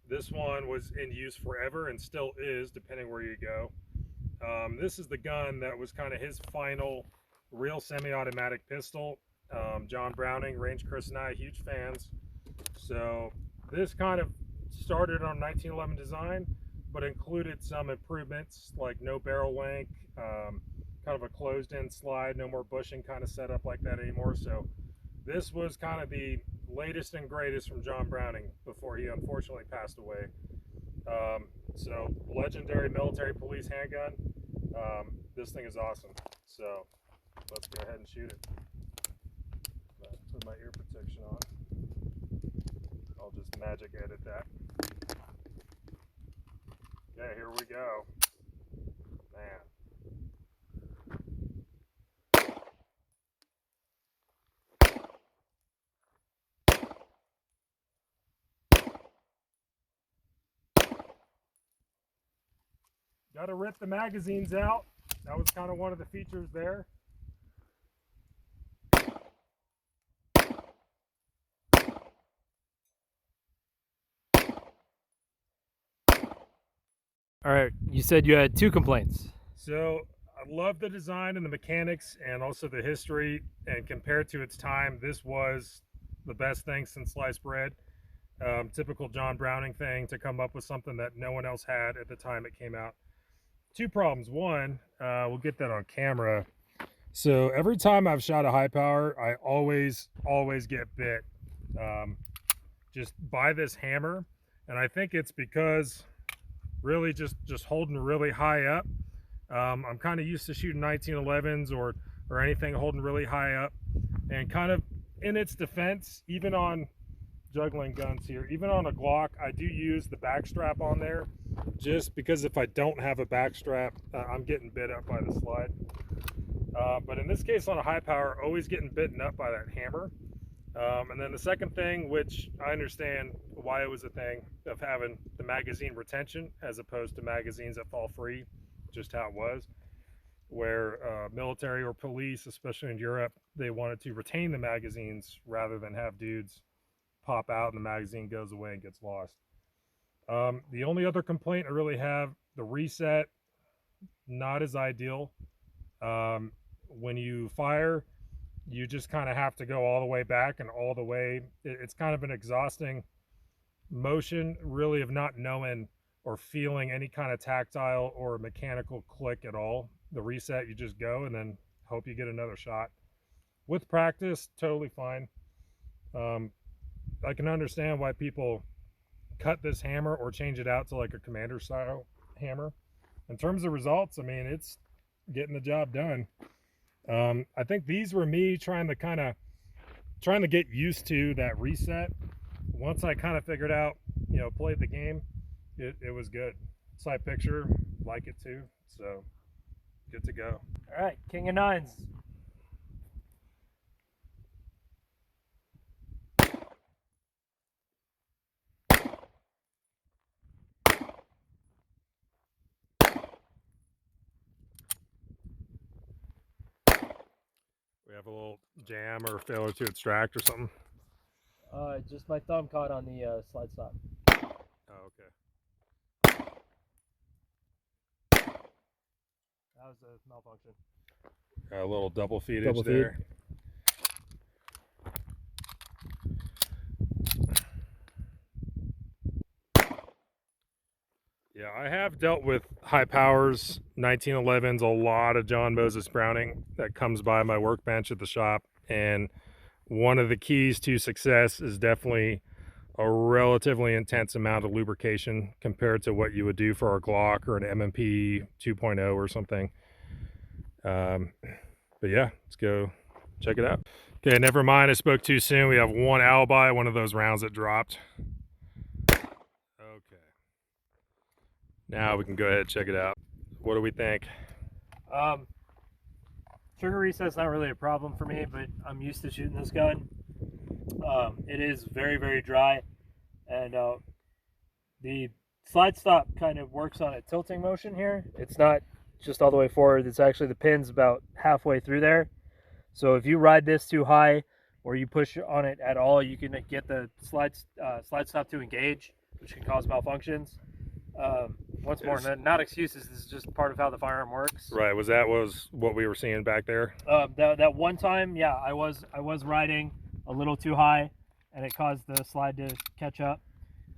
This one was in use forever and still is, depending where you go. This is the gun that was kind of his final real semi-automatic pistol. John Browning, Range Chris and I, huge fans. So this kind of started on 1911 design, but included some improvements like no barrel length, kind of a closed-in slide, no more bushing kind of setup like that anymore. So this was kind of the latest and greatest from John Browning before he unfortunately passed away. So legendary military police handgun. This thing is awesome. So let's go ahead and shoot it. Put my ear protection on. I'll just magic edit that. Okay, here we go. Man. Got to rip the magazines out. That was kind of one of the features there. All right, you said you had 2 complaints. So I love the design and the mechanics and also the history, and compared to its time, this was the best thing since sliced bread. Typical John Browning thing to come up with something that no one else had at the time it came out. 2 problems. One, we'll get that on camera. So every time I've shot a high power, I always get bit just by this hammer, and I think it's because really just holding really high up. I'm kind of used to shooting 1911s or anything holding really high up, and kind of in its defense, even on juggling guns here, even on a Glock, I do use the back strap on there, just because if I don't have a back strap, I'm getting bit up by the slide. But in this case on a high power, always getting bitten up by that hammer. And then the second thing, which I understand why it was a thing, of having the magazine retention as opposed to magazines that fall free, just how it was, where military or police, especially in Europe, they wanted to retain the magazines rather than have dudes pop out and the magazine goes away and gets lost. The only other complaint I really have, the reset, not as ideal. When you fire, you just kind of have to go all the way back and all the way. It's kind of an exhausting motion, really, of not knowing or feeling any kind of tactile or mechanical click at all. The reset, you just go and then hope you get another shot. With practice, totally fine. I can understand why people cut this hammer or change it out to like a commander style hammer. In terms of results, I mean, it's getting the job done. I think these were me trying to get used to that reset. Once I kind of figured out, played the game, it was good. Sight picture, like it too, so good to go. All right, King of Nines. We have a little jam or failure to extract or something. Just my thumb caught on the slide stop. Oh, okay. That was a malfunction. A little double feedage there. Yeah, I have dealt with high powers, 1911s, a lot of John Moses Browning that comes by my workbench at the shop. And one of the keys to success is definitely a relatively intense amount of lubrication compared to what you would do for a Glock or an M&P 2.0 or something. But yeah, let's go check it out. Okay, never mind, I spoke too soon. We have one alibi, one of those rounds that dropped. Okay. Now we can go ahead and check it out. What do we think? Trigger reset's not really a problem for me, but I'm used to shooting this gun. It is very, very dry, and the slide stop kind of works on a tilting motion here. It's not just all the way forward. It's actually the pin's about halfway through there. So if you ride this too high or you push on it at all, you can get the slide stop to engage, which can cause malfunctions. Once more, not excuses. This is just part of how the firearm works. Right. Was what we were seeing back there? That one time, yeah, I was riding a little too high, and it caused the slide to catch up,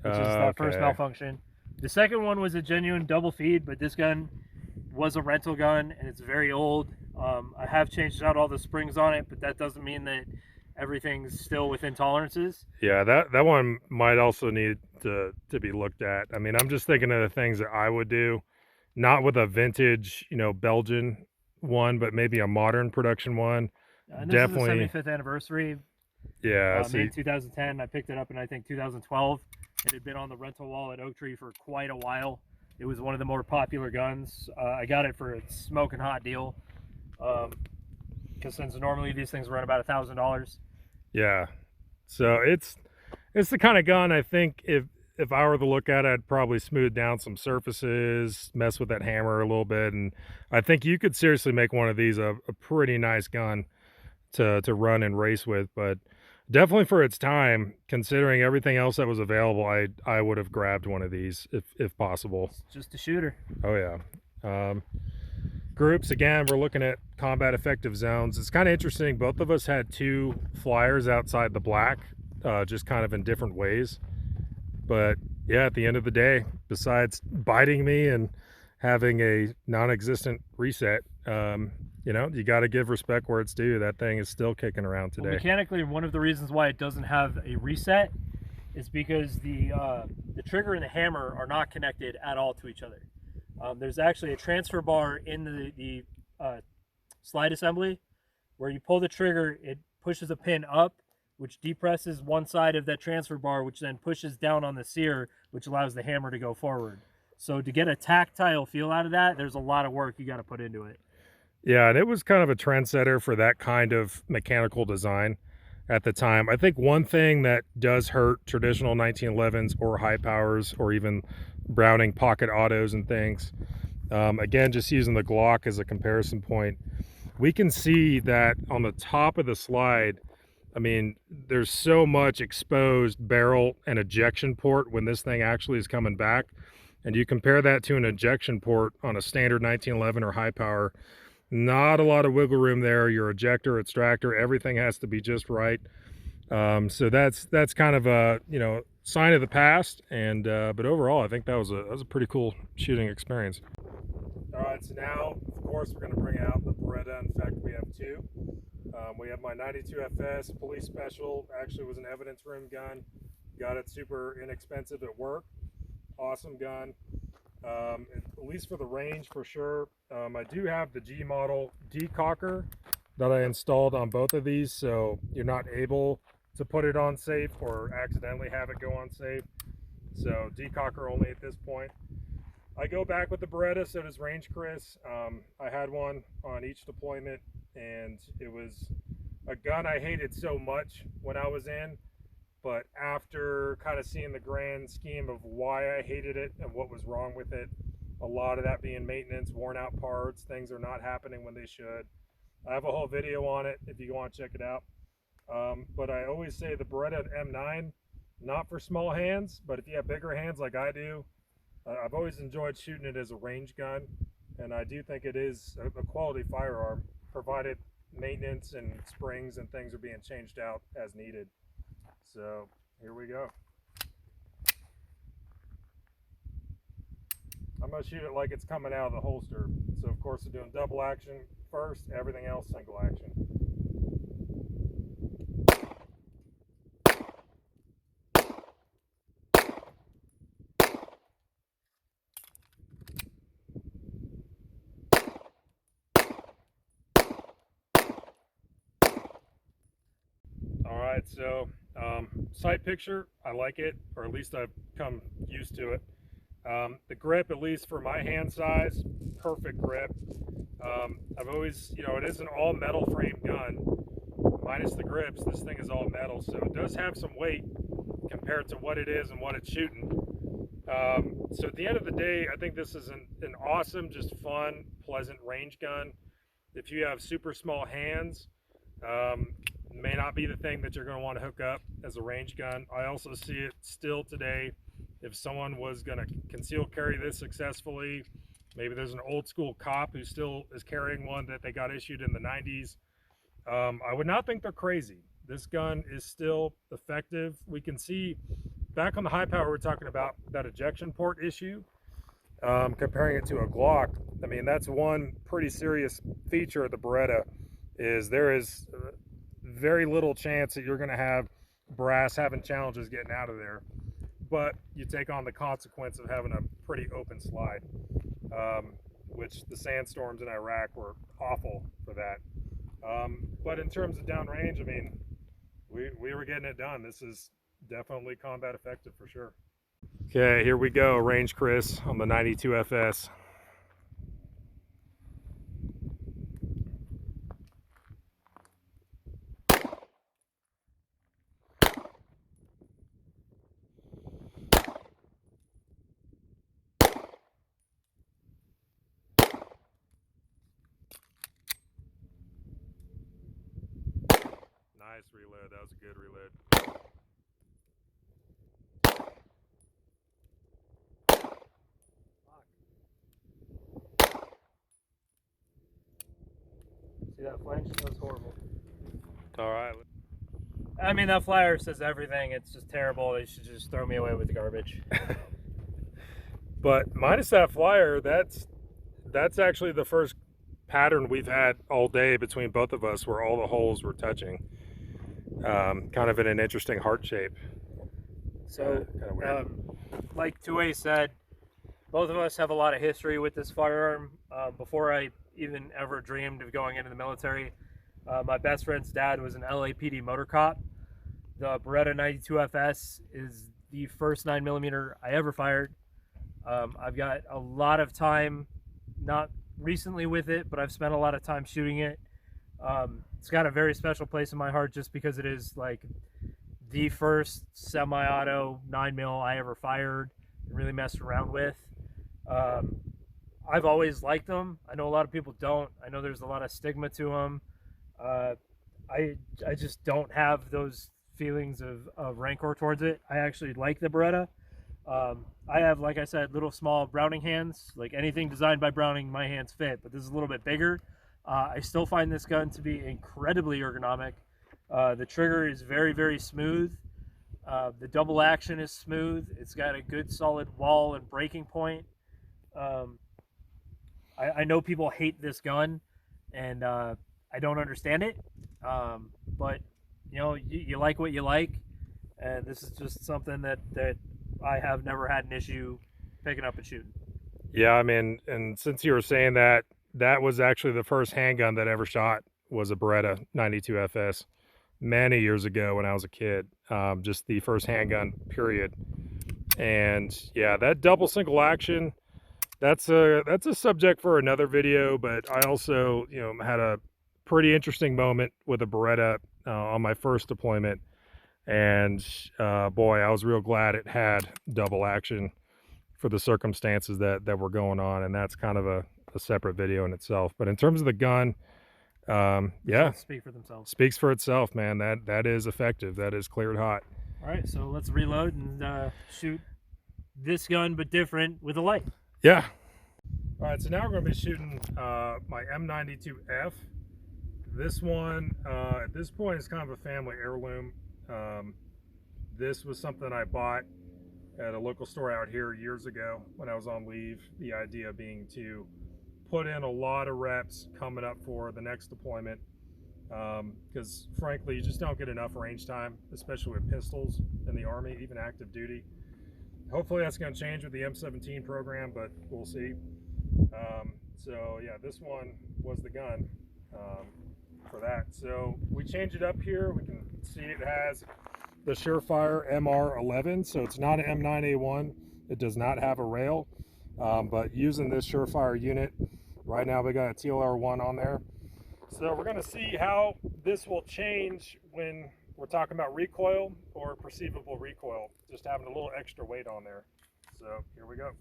which is that first malfunction. The second one was a genuine double feed, but this gun was a rental gun, and it's very old. I have changed out all the springs on it, but that doesn't mean that everything's still within tolerances. Yeah, that one might also need to be looked at. I mean, I'm just thinking of the things that I would do, not with a vintage, Belgian one, but maybe a modern production one. And this Definitely, is the 75th anniversary. yeah. Made in 2010. I picked it up in I think 2012. It had been on the rental wall at Oak Tree for quite a while. It was one of the more popular guns. I got it for a smoking hot deal, because since normally these things run about $1,000. Yeah, so it's the kind of gun I think if I were to look at it, I'd probably smooth down some surfaces, mess with that hammer a little bit, and I think you could seriously make one of these a pretty nice gun to run and race with. But definitely for its time, considering everything else that was available, I would have grabbed one of these if possible. It's just a shooter. Oh yeah. Groups, again, we're looking at combat effective zones. It's kind of interesting. Both of us had 2 flyers outside the black, just kind of in different ways. But yeah, at the end of the day, besides biting me and having a non-existent reset, you got to give respect where it's due. That thing is still kicking around today. Well, mechanically, one of the reasons why it doesn't have a reset is because the trigger and the hammer are not connected at all to each other. There's actually a transfer bar in the slide assembly where you pull the trigger, it pushes a pin up, which depresses one side of that transfer bar, which then pushes down on the sear, which allows the hammer to go forward. So to get a tactile feel out of that, there's a lot of work you got to put into it. Yeah, and it was kind of a trendsetter for that kind of mechanical design at the time. I think one thing that does hurt traditional 1911s or high powers or even Browning pocket autos and things, again, just using the Glock as a comparison point, we can see that on the top of the slide, I mean, there's so much exposed barrel and ejection port when this thing actually is coming back. And you compare that to an ejection port on a standard 1911 or high power, not a lot of wiggle room there. Your ejector, extractor, everything has to be just right. So that's kind of a sign of the past. And but overall, I think that was a pretty cool shooting experience. All right, so now of course we're going to bring out the Beretta. In fact, we have 2. We have my 92 FS police special. Actually, was an evidence room gun. Got it super inexpensive at work. Awesome gun. At least for the range, for sure. I do have the G model decocker that I installed on both of these, so you're not able to put it on safe or accidentally have it go on safe. So decocker only at this point. I go back with the Beretta, so does Range Chris. I had one on each deployment, and it was a gun I hated so much when I was in, but after kind of seeing the grand scheme of why I hated it and what was wrong with it, a lot of that being maintenance, worn out parts, things are not happening when they should. I have a whole video on it if you want to check it out. But I always say the Beretta M9, not for small hands, but if you have bigger hands like I do, I've always enjoyed shooting it as a range gun, and I do think it is a quality firearm, provided maintenance and springs and things are being changed out as needed. So here we go. I'm going to shoot it like it's coming out of the holster. So of course we're doing double action first, everything else single action. Alright, so sight picture, I like it, or at least I've come used to it. The grip, at least for my hand size, perfect grip. I've always, it is an all metal frame gun, minus the grips. This thing is all metal, so it does have some weight compared to what it is and what it's shooting. So at the end of the day, I think this is an awesome, just fun, pleasant range gun. If you have super small hands, may not be the thing that you're going to want to hook up as a range gun. I also see it still today. If someone was going to conceal carry this successfully, maybe there's an old school cop who still is carrying one that they got issued in the 90s. I would not think they're crazy. This gun is still effective. We can see back on the high power, we're talking about that ejection port issue. Comparing it to a Glock, I mean, that's one pretty serious feature of the Beretta, is there is very little chance that you're going to have brass having challenges getting out of there. But you take on the consequence of having a pretty open slide, which the sandstorms in Iraq were awful for that. But in terms of downrange, I mean, we were getting it done. This is definitely combat effective for sure. Okay, here we go, range Chris on the 92 FS. Nice reload, that was a good reload. See that flinch? That was horrible. All right. I mean, that flyer says everything. It's just terrible. They should just throw me away with the garbage. But minus that flyer, that's actually the first pattern we've had all day between both of us where all the holes were touching. Kind of in an interesting heart shape. So, kind of weird. like 2A said, both of us have a lot of history with this firearm. Before I even ever dreamed of going into the military, my best friend's dad was an LAPD motor cop. The Beretta 92 FS is the first 9mm I ever fired. I've got a lot of time, not recently with it, but I've spent a lot of time shooting it. It's got a very special place in my heart just because it is like the first semi-auto 9mm I ever fired and really messed around with. I've always liked them. I know a lot of people don't. I know there's a lot of stigma to them. I just don't have those feelings of rancor towards it. I actually like the Beretta. I have, like I said, little small Browning hands. Like anything designed by Browning, my hands fit, but this is a little bit bigger. I still find this gun to be incredibly ergonomic. The trigger is very, very smooth. The double action is smooth. It's got a good solid wall and breaking point. I know people hate this gun, and I don't understand it. But you know, you like what you like, and this is just something that I have never had an issue picking up and shooting. Yeah, I mean, and since you were saying that, that was actually the first handgun that I ever shot was a Beretta 92 FS many years ago when I was a kid. Just the first handgun, period. And yeah, that double single action, that's a subject for another video, but I also, you know, had a pretty interesting moment with a Beretta on my first deployment. And boy, I was real glad it had double action for the circumstances that were going on. And that's kind of a separate video in itself. But in terms of the gun, yeah, Speak for themselves. Speaks for itself, man. That is effective. That is cleared hot. All right, so let's reload and shoot this gun, but different with a light. Yeah. All right, so now we're going to be shooting my M92F. This one, at this point, is kind of a family heirloom. This was something I bought at a local store out here years ago when I was on leave. The idea being to put in a lot of reps coming up for the next deployment, because frankly, you just don't get enough range time, especially with pistols in the Army, even active duty. Hopefully that's going to change with the M17 program, but we'll see. So yeah, this one was the gun for that. So we change it up here. We can see it has the Surefire MR11, so it's not an M9A1. It does not have a rail, but using this Surefire unit, right now we got a TLR1 on there. So we're going to see how this will change when we're talking about recoil or perceivable recoil, just having a little extra weight on there. So here we go.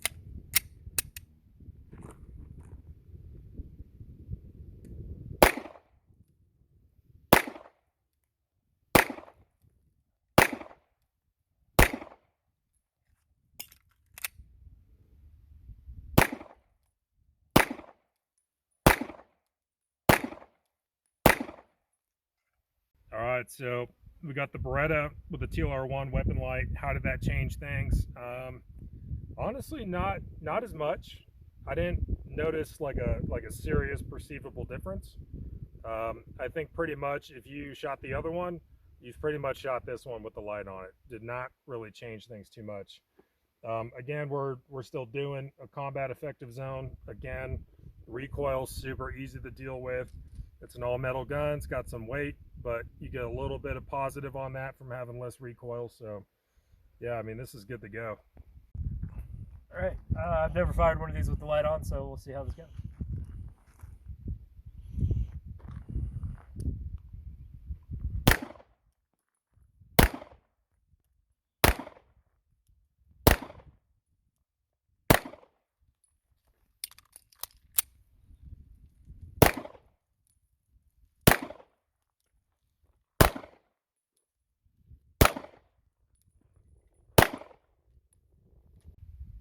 All right, so we got the Beretta with the TLR1 weapon light. How did that change things? Honestly, not as much. I didn't notice like a serious perceivable difference. I think pretty much if you shot the other one, you've pretty much shot this one with the light on it. Did not really change things too much. Again, we're still doing a combat effective zone. Again, recoil super easy to deal with. It's an all metal gun. It's got some weight, but you get a little bit of positive on that from having less recoil. So yeah, I mean, this is good to go. All right, I've never fired one of these with the light on, so we'll see how this goes.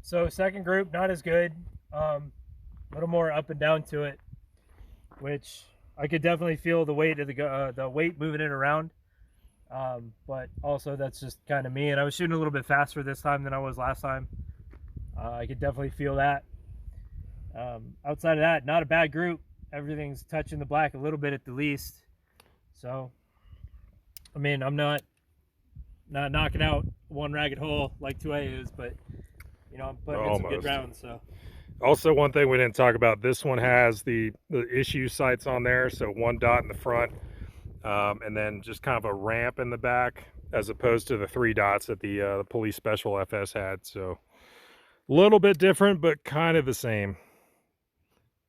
So second group, not as good. A little more up and down to it, which I could definitely feel the weight of the weight moving it around. But also that's just kind of me. And I was shooting a little bit faster this time than I was last time. I could definitely feel that. Outside of that, not a bad group. Everything's touching the black a little bit at the least. So, I mean, I'm not knocking out one ragged hole like 2A is, but you know, I'm putting in some good rounds. So. Also, one thing we didn't talk about, this one has the issue sights on there, so one dot in the front, and then just kind of a ramp in the back, as opposed to the 3 dots that the police special FS had. So a little bit different, but kind of the same.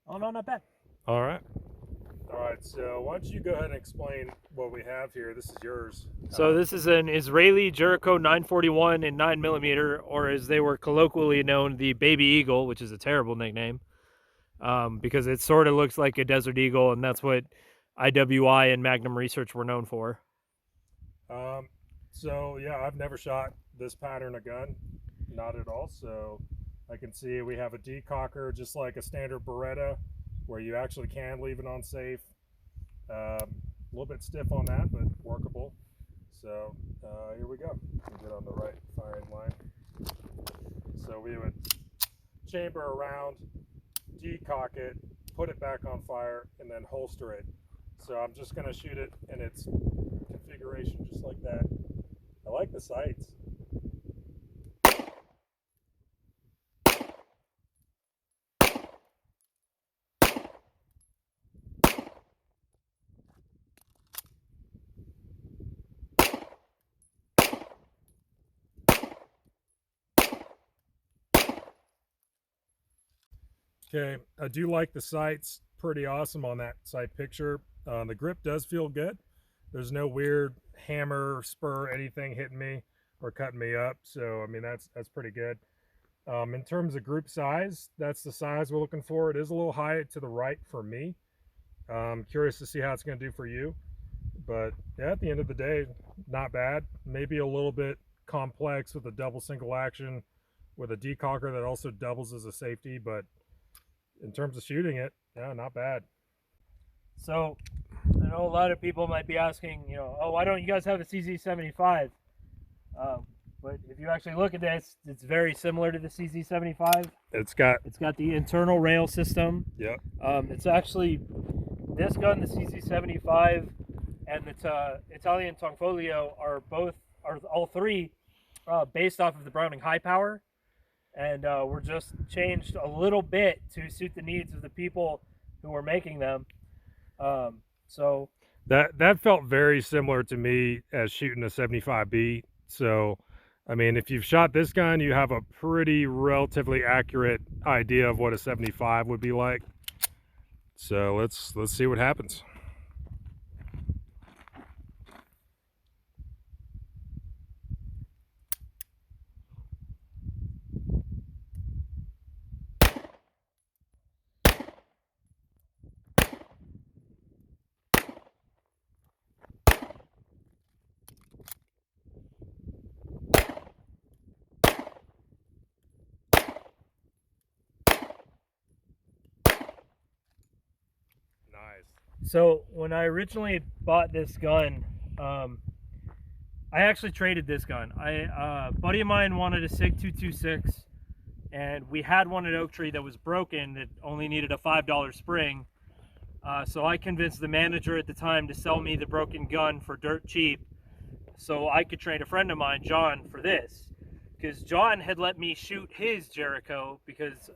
Oh no, not bad. All right. So why don't you go ahead and explain what we have here? This is yours. So this is an Israeli Jericho 941 in 9mm, or as they were colloquially known, the Baby Eagle, which is a terrible nickname, because it sort of looks like a Desert Eagle, and that's what IWI and Magnum Research were known for. So yeah, I've never shot this pattern of gun, not at all. So I can see we have a decocker, just like a standard Beretta, where you actually can leave it on safe. A little bit stiff on that, but workable. So here we go. We'll get on the right firing line. So we would chamber around, decock it, put it back on fire, and then holster it. So I'm just going to shoot it in its configuration just like that. I like the sights. Okay, I do like the sights, pretty awesome on that sight picture. The grip does feel good. There's no weird hammer, spur, anything hitting me or cutting me up. So, I mean, that's pretty good. In terms of group size, that's the size we're looking for. It is a little high to the right for me. Curious to see how it's going to do for you. But yeah, at the end of the day, not bad. Maybe a little bit complex with a double single action with a decocker that also doubles as a safety, but in terms of shooting it, yeah, not bad. So I know a lot of people might be asking, you know, oh, why don't you guys have a CZ75? But if you actually look at this, it's very similar to the CZ75. It's got the internal rail system. Yep. It's actually this gun, the CZ75, and the Italian Tonfolio are all three based off of the Browning High Power, and were just changed a little bit to suit the needs of the people who were making them. So that felt very similar to me as shooting a 75B. So, I mean, if you've shot this gun, you have a pretty relatively accurate idea of what a 75 would be like. So let's see what happens. So when I originally bought this gun, I actually traded this gun. A buddy of mine wanted a SIG 226, and we had one at Oak Tree that was broken that only needed a $5 spring. So I convinced the manager at the time to sell me the broken gun for dirt cheap so I could train a friend of mine, John, for this. Because John had let me shoot his Jericho because,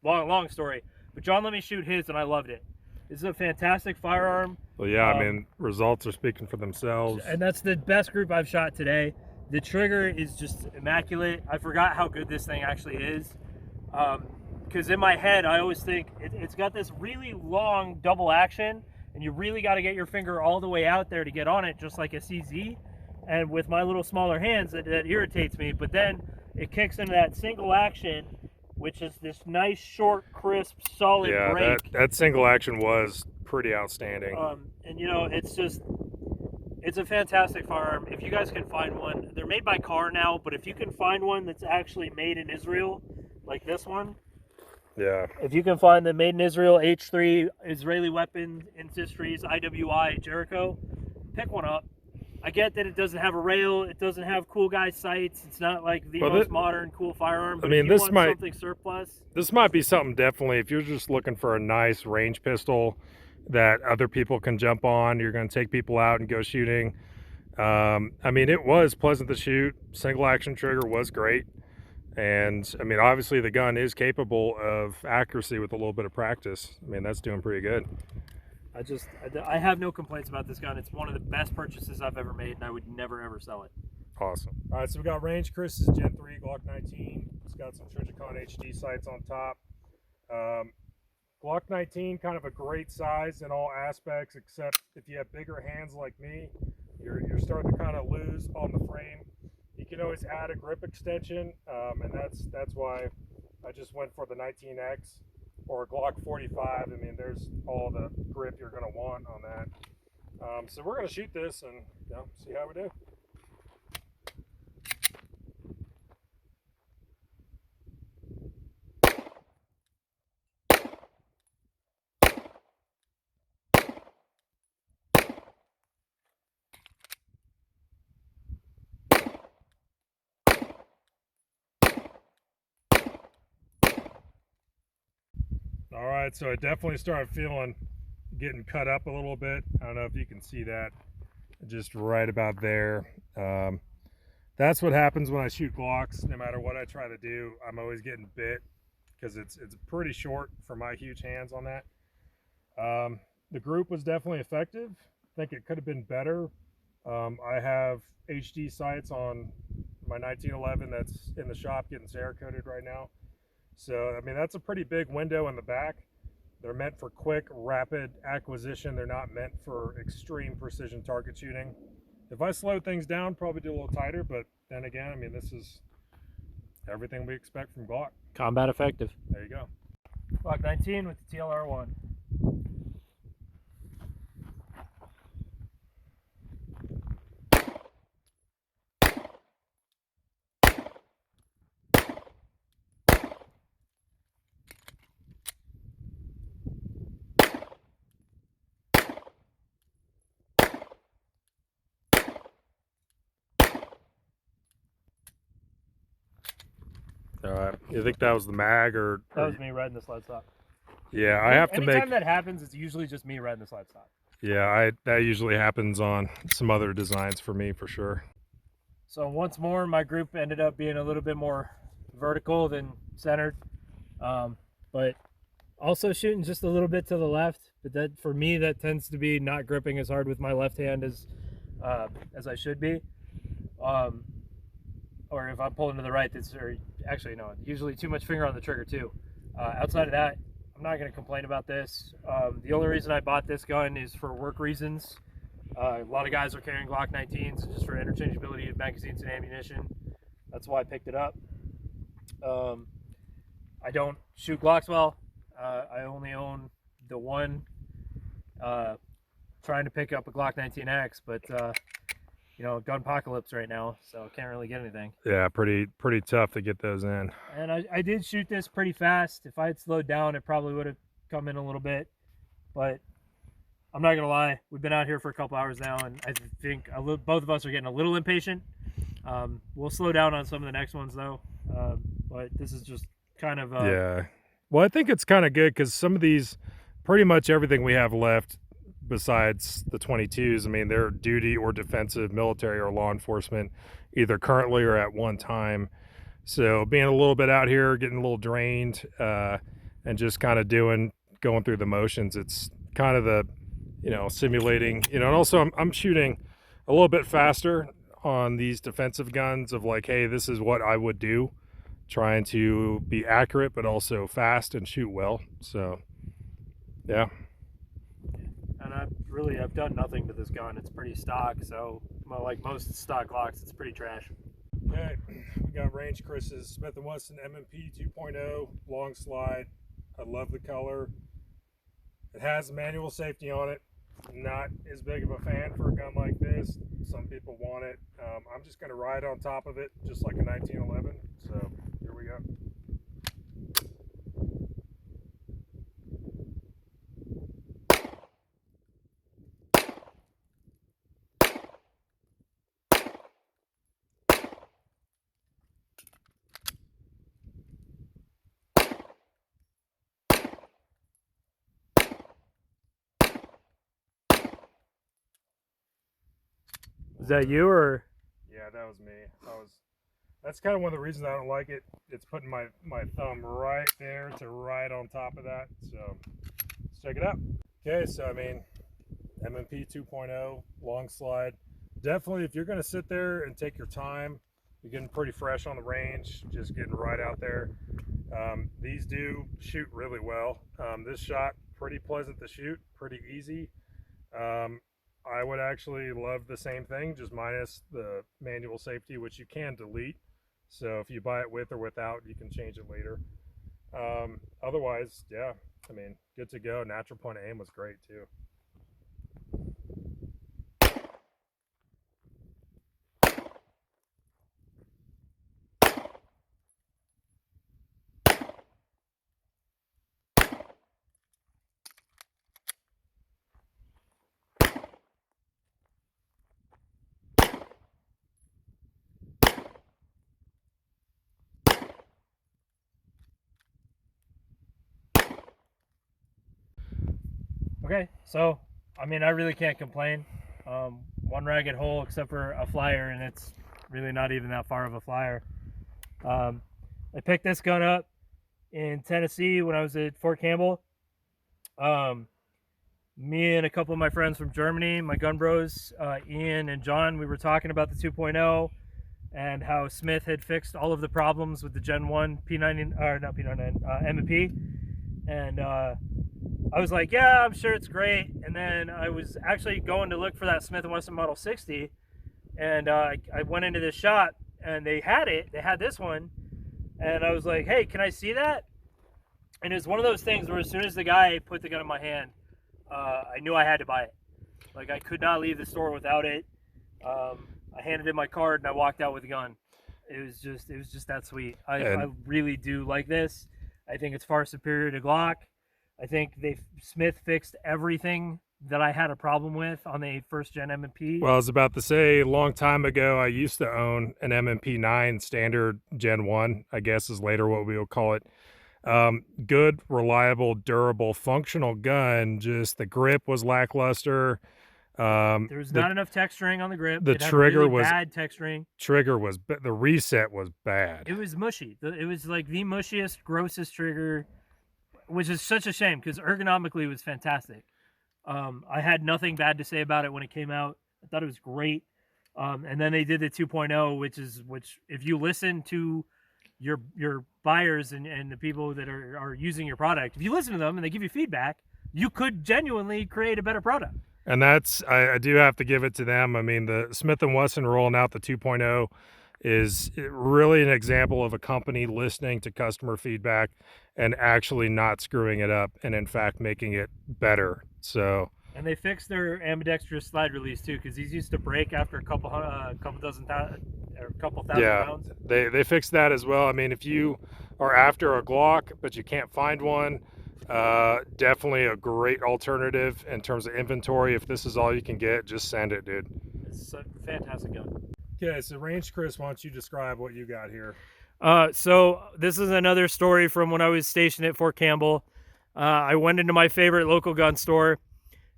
long story, but John let me shoot his and I loved it. This is a fantastic firearm. Well, yeah, I mean, results are speaking for themselves. And that's the best group I've shot today. The trigger is just immaculate. I forgot how good this thing actually is. Because in my head, I always think it's got this really long double action, and you really got to get your finger all the way out there to get on it, just like a CZ. And with my little smaller hands, that irritates me. But then it kicks into that single action, which is this nice, short, crisp, solid break. Yeah, that single action was pretty outstanding. And you know, it's a fantastic firearm. If you guys can find one, they're made by Car now, but if you can find one that's actually made in Israel, like this one, yeah. If you can find the made in Israel H3 Israeli Weapons Industries IWI Jericho, pick one up. I get that it doesn't have a rail, it doesn't have cool guy sights, it's not like the most modern cool firearm. But I mean, if you want something surplus, this might be something definitely. If you're just looking for a nice range pistol that other people can jump on, you're going to take people out and go shooting. I mean, it was pleasant to shoot. Single action trigger was great. And I mean, obviously the gun is capable of accuracy with a little bit of practice. I mean, that's doing pretty good. I have no complaints about this gun. It's one of the best purchases I've ever made, and I would never ever sell it. Awesome. All right, so we got range. Chris's Gen 3 Glock 19. It's got some Trijicon HD sights on top. Glock 19, kind of a great size in all aspects, except if you have bigger hands like me, you're starting to kind of lose on the frame. You can always add a grip extension, and that's why I just went for the 19X or a Glock 45. I mean, there's all the grip you're going to want on that. So we're going to shoot this and see how we do. All right, so I definitely started getting cut up a little bit. I don't know if you can see that, just right about there. That's what happens when I shoot Glocks. No matter what I try to do, I'm always getting bit because it's pretty short for my huge hands on that. The group was definitely effective. I think it could have been better. I have HD sights on my 1911 that's in the shop getting Cerakoted right now. So, I mean, that's a pretty big window in the back. They're meant for quick, rapid acquisition. They're not meant for extreme precision target shooting. If I slow things down, probably do a little tighter, but then again, I mean, this is everything we expect from Glock. Combat effective. There you go. Glock 19 with the TLR1. All right. You think that was the mag or? That was me riding the sled stop. Yeah, I have to make. Anytime that happens, it's usually just me riding the sled stop. Yeah, that usually happens on some other designs for me for sure. So once more, my group ended up being a little bit more vertical than centered, but also shooting just a little bit to the left. But that, for me, that tends to be not gripping as hard with my left hand as I should be. Or if I'm pulling to the right, actually no, usually too much finger on the trigger too. Outside of that, I'm not going to complain about this. The only reason I bought this gun is for work reasons. A lot of guys are carrying Glock 19s just for interchangeability of magazines and ammunition. That's why I picked it up. I don't shoot Glocks well. I only own the one. Trying to pick up a Glock 19X, but you know, gunpocalypse right now, so can't really get anything. Yeah, pretty tough to get those in. And I did shoot this pretty fast. If I had slowed down, it probably would have come in a little bit. But I'm not gonna lie, we've been out here for a couple hours now, and I think both of us are getting a little impatient. We'll slow down on some of the next ones though, but this is just kind of yeah. Well, I think it's kind of good because some of these pretty much everything we have left besides the 22s, I mean, they're duty or defensive, military or law enforcement, either currently or at one time. So being a little bit out here, getting a little drained, and just kind of going through the motions, it's kind of the, simulating, and also I'm shooting a little bit faster on these defensive guns of like, hey, this is what I would do, trying to be accurate, but also fast and shoot well. So, yeah. And I've done nothing to this gun. It's pretty stock, so like most stock Glocks, it's pretty trash. Okay, we got Range Chris's Smith & Wesson M&P 2.0 long slide. I love the color. It has manual safety on it. Not as big of a fan for a gun like this. Some people want it. I'm just going to ride on top of it just like a 1911. So here we go. Is that you or? Yeah, that was me. That's kind of one of the reasons I don't like it. It's putting my thumb right there to ride on top of that. So let's check it out. Okay, so I mean, M&P 2.0 long slide. Definitely, if you're going to sit there and take your time, you're getting pretty fresh on the range, just getting right out there. These do shoot really well. This shot, pretty pleasant to shoot, pretty easy. I would actually love the same thing, just minus the manual safety, which you can delete. So if you buy it with or without, you can change it later. Otherwise, yeah, I mean, good to go. Natural point of aim was great too. Okay, so I mean, I really can't complain. One ragged hole except for a flyer, and it's really not even that far of a flyer. I picked this gun up in Tennessee when I was at Fort Campbell. Me and a couple of my friends from Germany, my gun bros, Ian and John, we were talking about the 2.0 and how Smith had fixed all of the problems with the Gen 1 P90, or not P99, M&P. And I was like, yeah, I'm sure it's great. And then I was actually going to look for that Smith & Wesson Model 60. And I went into this shop and they had this one. And I was like, hey, can I see that? And it was one of those things where as soon as the guy put the gun in my hand, I knew I had to buy it. Like, I could not leave the store without it. I handed him my card and I walked out with the gun. It was just that sweet. I really do like this. I think it's far superior to Glock. I think Smith fixed everything that I had a problem with on the first gen M&P. Well, I was about to say, a long time ago, I used to own an M&P 9 standard Gen 1, I guess is later what we will call it. Good, reliable, durable, functional gun. Just the grip was lackluster. There was not enough texturing on the grip. The trigger was bad texturing. The reset was bad. It was mushy. It was like the mushiest, grossest trigger, which is such a shame because ergonomically it was fantastic. I had nothing bad to say about it when it came out. I thought it was great. And then they did the 2.0, which if you listen to your buyers and the people that are using your product, if you listen to them and they give you feedback, you could genuinely create a better product. And that's, I do have to give it to them. I mean, the Smith & Wesson rolling out the 2.0 is really an example of a company listening to customer feedback and actually not screwing it up, and in fact making it better. So, and they fixed their ambidextrous slide release too, because these used to break after a couple thousand pounds. They fixed that as well. I mean, if you are after a Glock but you can't find one, definitely a great alternative in terms of inventory. If this is all you can get, just send it, dude. It's a fantastic gun. Okay, so Range Chris, why don't you describe what you got here? So this is another story from when I was stationed at Fort Campbell. I went into my favorite local gun store,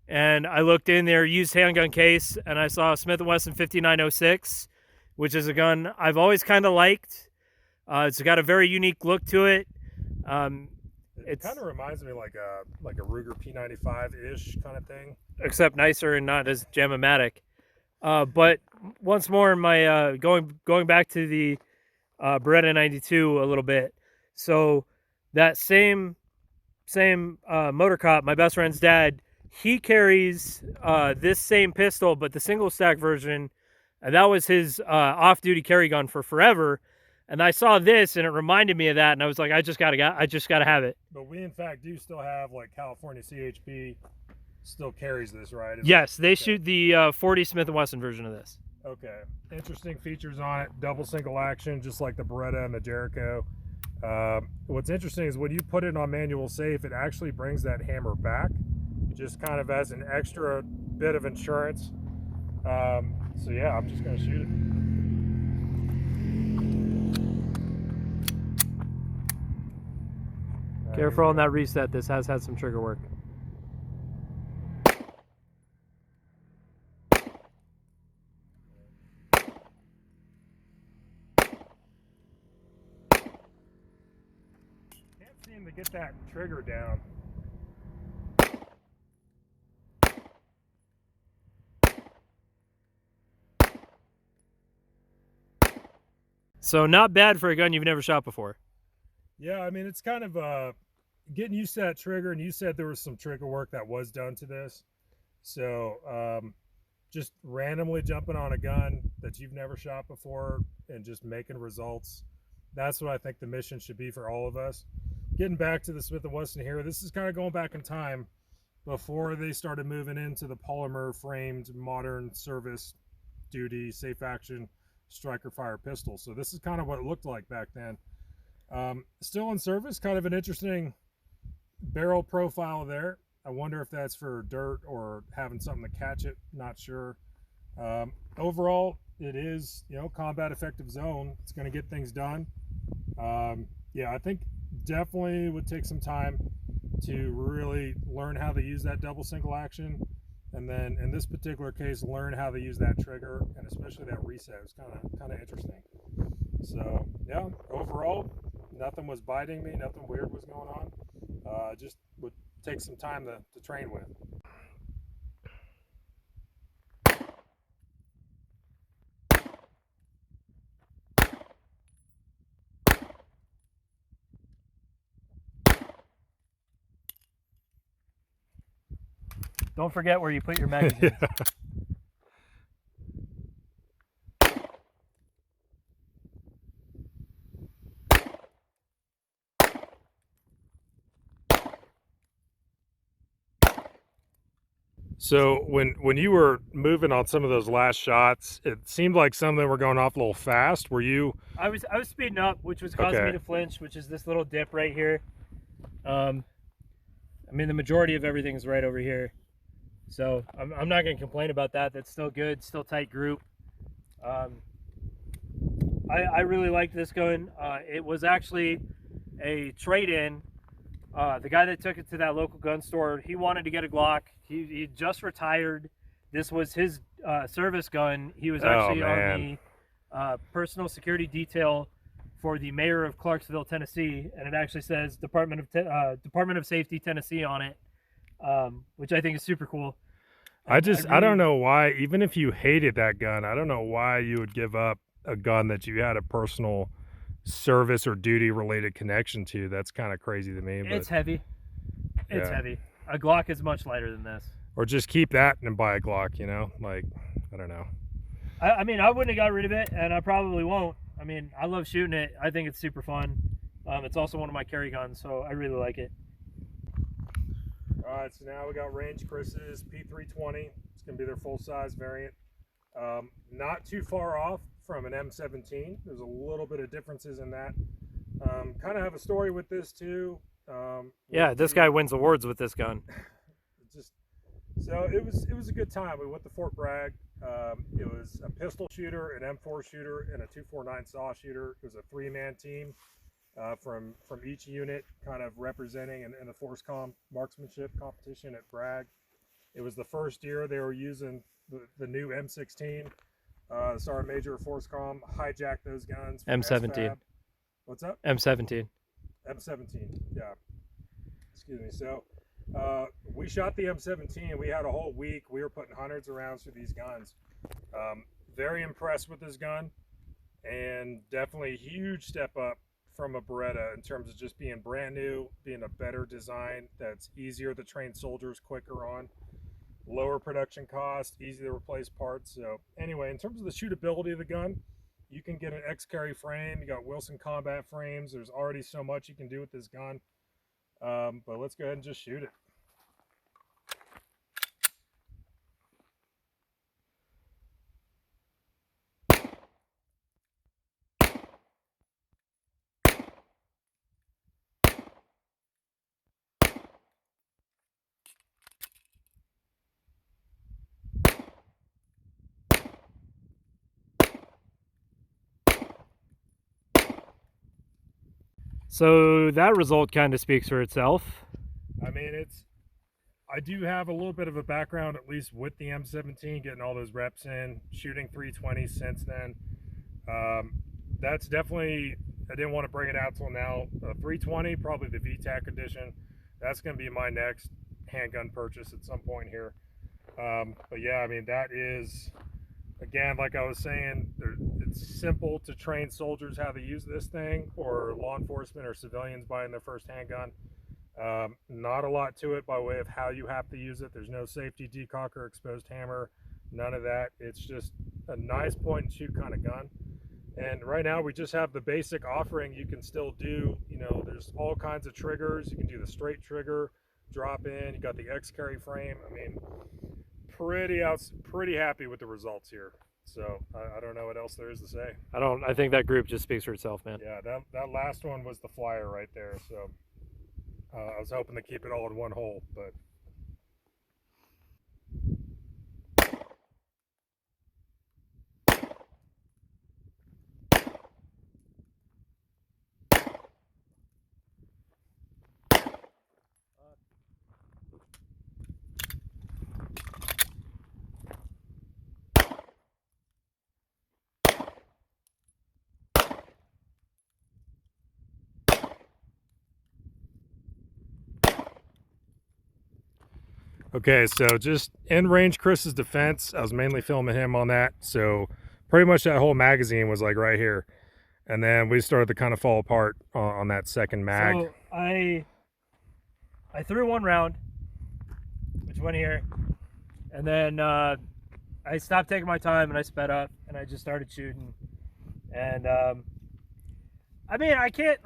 and I looked in their used handgun case, and I saw a Smith & Wesson 5906, which is a gun I've always kind of liked. It's got a very unique look to it. It kind of reminds me like a Ruger P95-ish kind of thing. Except nicer and not as jam-o-matic. But once more, in my going back to the Beretta 92 a little bit. So that same motor cop, my best friend's dad, he carries this same pistol, but the single stack version, and that was his off-duty carry gun for forever. And I saw this, and it reminded me of that, and I was like, I just gotta have it. But we, in fact, do still have, like, California CHP still carries this, right? Yes, they shoot the 40 Smith & Wesson version of this. Okay. Interesting features on it. Double single action, just like the Beretta and the Jericho. What's interesting is when you put it on manual safe, it actually brings that hammer back, just kind of as an extra bit of insurance. So, yeah, I'm just going to shoot it. Careful on that reset. This has had some trigger work. Can't seem to get that trigger down. So not bad for a gun you've never shot before. Yeah, I mean, it's kind of getting used to that trigger, and you said there was some trigger work that was done to this. So just randomly jumping on a gun that you've never shot before and just making results, that's what I think the mission should be for all of us. Getting back to the Smith & Wesson here, this is kind of going back in time before they started moving into the polymer framed modern service duty safe action striker fire pistol. So this is kind of what it looked like back then. Still in service, kind of an interesting barrel profile there. I wonder if that's for dirt or having something to catch it, not sure. Overall, it is, combat effective zone. It's going to get things done. Yeah, I think definitely would take some time to really learn how to use that double single action, and then in this particular case learn how to use that trigger, and especially that reset. It was kind of interesting. So yeah, overall nothing was biting me, nothing weird was going on. Just would take some time to train with. Don't forget where you put your magazines. Yeah. So when you were moving on some of those last shots, it seemed like some of them were going off a little fast. Were you? I was speeding up, which was causing me to flinch, which is this little dip right here. I mean, the majority of everything is right over here, so I'm not going to complain about that. That's still good, still tight group. I really liked this gun. It was actually a trade-in. The guy that took it to that local gun store, he wanted to get a Glock. He just retired. This was his service gun. He was actually on the personal security detail for the mayor of Clarksville, Tennessee, and it actually says Department of Safety, Tennessee on it, which I think is super cool. I don't know why, even if you hated that gun, I don't know why you would give up a gun that you had a personal service or duty related connection to. That's kind of crazy to me. But it's heavy. It's heavy. A Glock is much lighter than this. Or just keep that and buy a Glock, like, I don't know. I mean, I wouldn't have got rid of it, and I probably won't. I mean, I love shooting it. I think it's super fun. It's also one of my carry guns, so I really like it. All right, so now we got Range Chris's P320. It's going to be their full-size variant. Not too far off from an M17. There's a little bit of differences in that. Kind of have a story with this too. Yeah, this guy wins awards with this gun. So it was a good time. We went to Fort Bragg. It was a pistol shooter, an M4 shooter, and a 249 saw shooter. It was a 3-man team. from each unit, kind of representing in the Force Com marksmanship competition at Bragg. It was the first year they were using the new M16. Sergeant Major Force Com hijacked those guns from M17. SFAB. What's up? M17. M17. Yeah. Excuse me. So we shot the M17. We had a whole week. We were putting hundreds of rounds through these guns. Very impressed with this gun, and definitely a huge step up from a Beretta in terms of just being brand new, being a better design that's easier to train soldiers quicker on, lower production cost, easy to replace parts. So anyway, in terms of the shootability of the gun, you can get an X-carry frame. You got Wilson combat frames. There's already so much you can do with this gun. But let's go ahead and just shoot it. So that result kind of speaks for itself. I mean, I do have a little bit of a background, at least with the M17, getting all those reps in, shooting 320 since then. That's definitely, I didn't want to bring it out till now. 320, probably the VTAC edition. That's going to be my next handgun purchase at some point here. But yeah, I mean, that is, again, like I was saying, it's simple to train soldiers how to use this thing, or law enforcement or civilians buying their first handgun. Not a lot to it by way of how you have to use it. There's no safety decocker, exposed hammer, none of that. It's just a nice point and shoot kind of gun. And right now we just have the basic offering. You can still do, you know, there's all kinds of triggers. You can do the straight trigger, drop in. You got the X-carry frame. I mean, pretty happy with the results here. So I don't know what else there is to say. I think that group just speaks for itself, man. Yeah, that last one was the flyer right there. So I was hoping to keep it all in one hole, but okay, so just in range Chris's defense, I was mainly filming him on that. So pretty much that whole magazine was like right here. And then we started to kind of fall apart on that second mag. So I threw one round, which went here, and then I stopped taking my time and I sped up and I just started shooting. And I mean, I can't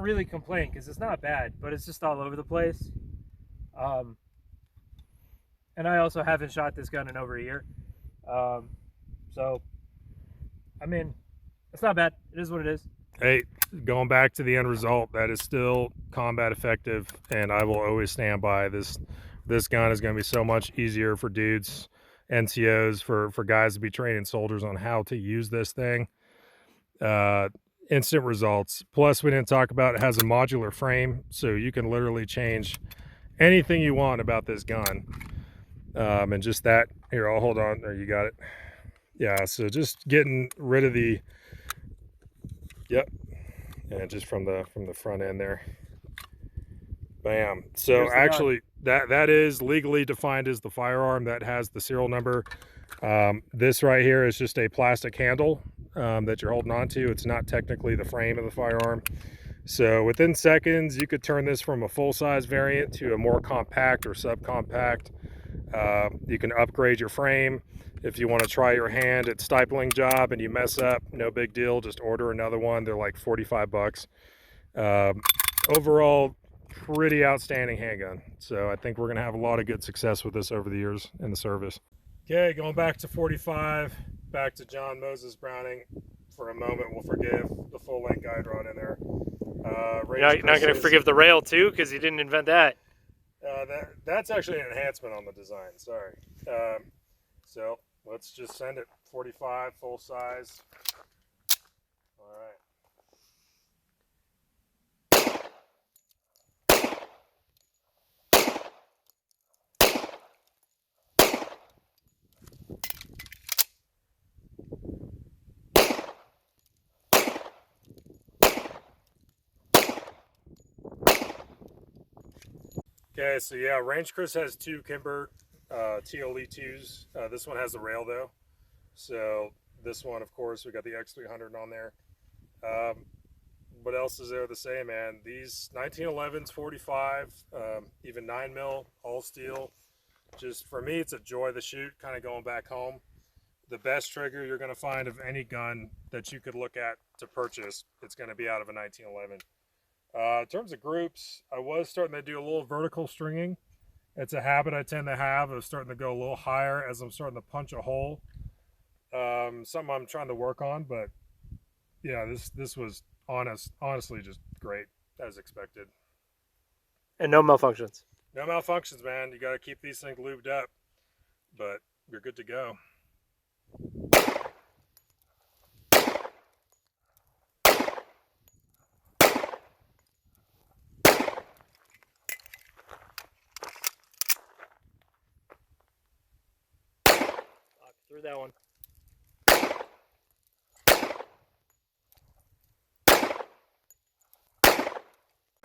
really complain because it's not bad, but it's just all over the place. And I also haven't shot this gun in over a year. So, I mean, it's not bad. It is what it is. Hey, going back to the end result, that is still combat effective, and I will always stand by this. This gun is going to be so much easier for dudes, NCOs, for guys to be training soldiers on how to use this thing. Instant results. Plus, we didn't talk about it has a modular frame, so you can literally change anything you want about this gun. And just that, here, I'll hold on, there, you got it. Yeah, so just getting rid of the, yep, and just from the front end there, bam. So actually that is legally defined as the firearm that has the serial number. This right here is just a plastic handle that you're holding on to. It's not technically the frame of the firearm. So within seconds you could turn this from a full-size variant to a more compact or subcompact. You can upgrade your frame. If you want to try your hand at stipling job and you mess up, no big deal, just order another one. They're like 45 bucks. Overall, pretty outstanding handgun. So I think we're going to have a lot of good success with this over the years in the service. Okay, going back to 45, back to John Moses Browning. For a moment, we'll forgive the full-length guide rod in there. You're not going to forgive the rail too, because you didn't invent that. That's actually an enhancement on the design, sorry. So let's just send it 45 full size. All right. Okay, so yeah, Range Chris has two Kimber TLE2s. This one has the rail though. So this one, of course, we got the X300 on there. What else is there to say, man? These 1911s, 45, even 9mm, all steel. Just for me, it's a joy to shoot, kind of going back home. The best trigger you're going to find of any gun that you could look at to purchase, it's going to be out of a 1911. In terms of groups, I was starting to do a little vertical stringing. It's a habit I tend to have of starting to go a little higher as I'm starting to punch a hole. Something I'm trying to work on, but yeah, this was honestly just great as expected. And no malfunctions. No malfunctions, man. You got to keep these things lubed up, but you're good to go. Through that one.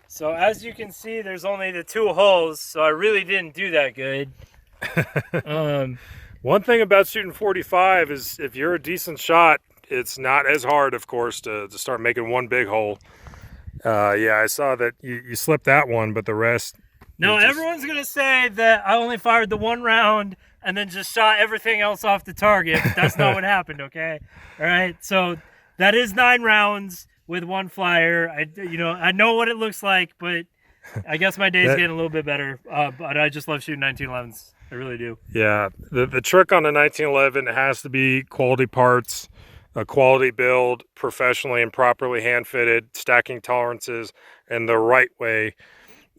So as you can see, there's only the 2 holes, so I really didn't do that good. One thing about shooting 45 is if you're a decent shot, it's not as hard, of course, to start making one big hole. Yeah, I saw that you slipped that one, but the rest... No, everyone's going to say that I only fired the 1 round and then just shot everything else off the target. That's not what happened, okay? All right, so that is 9 rounds with 1 flyer. I know what it looks like, but I guess my day's getting a little bit better. But I just love shooting 1911s. I really do. Yeah, the trick on the 1911, it has to be quality parts, a quality build, professionally and properly hand-fitted, stacking tolerances, and the right way.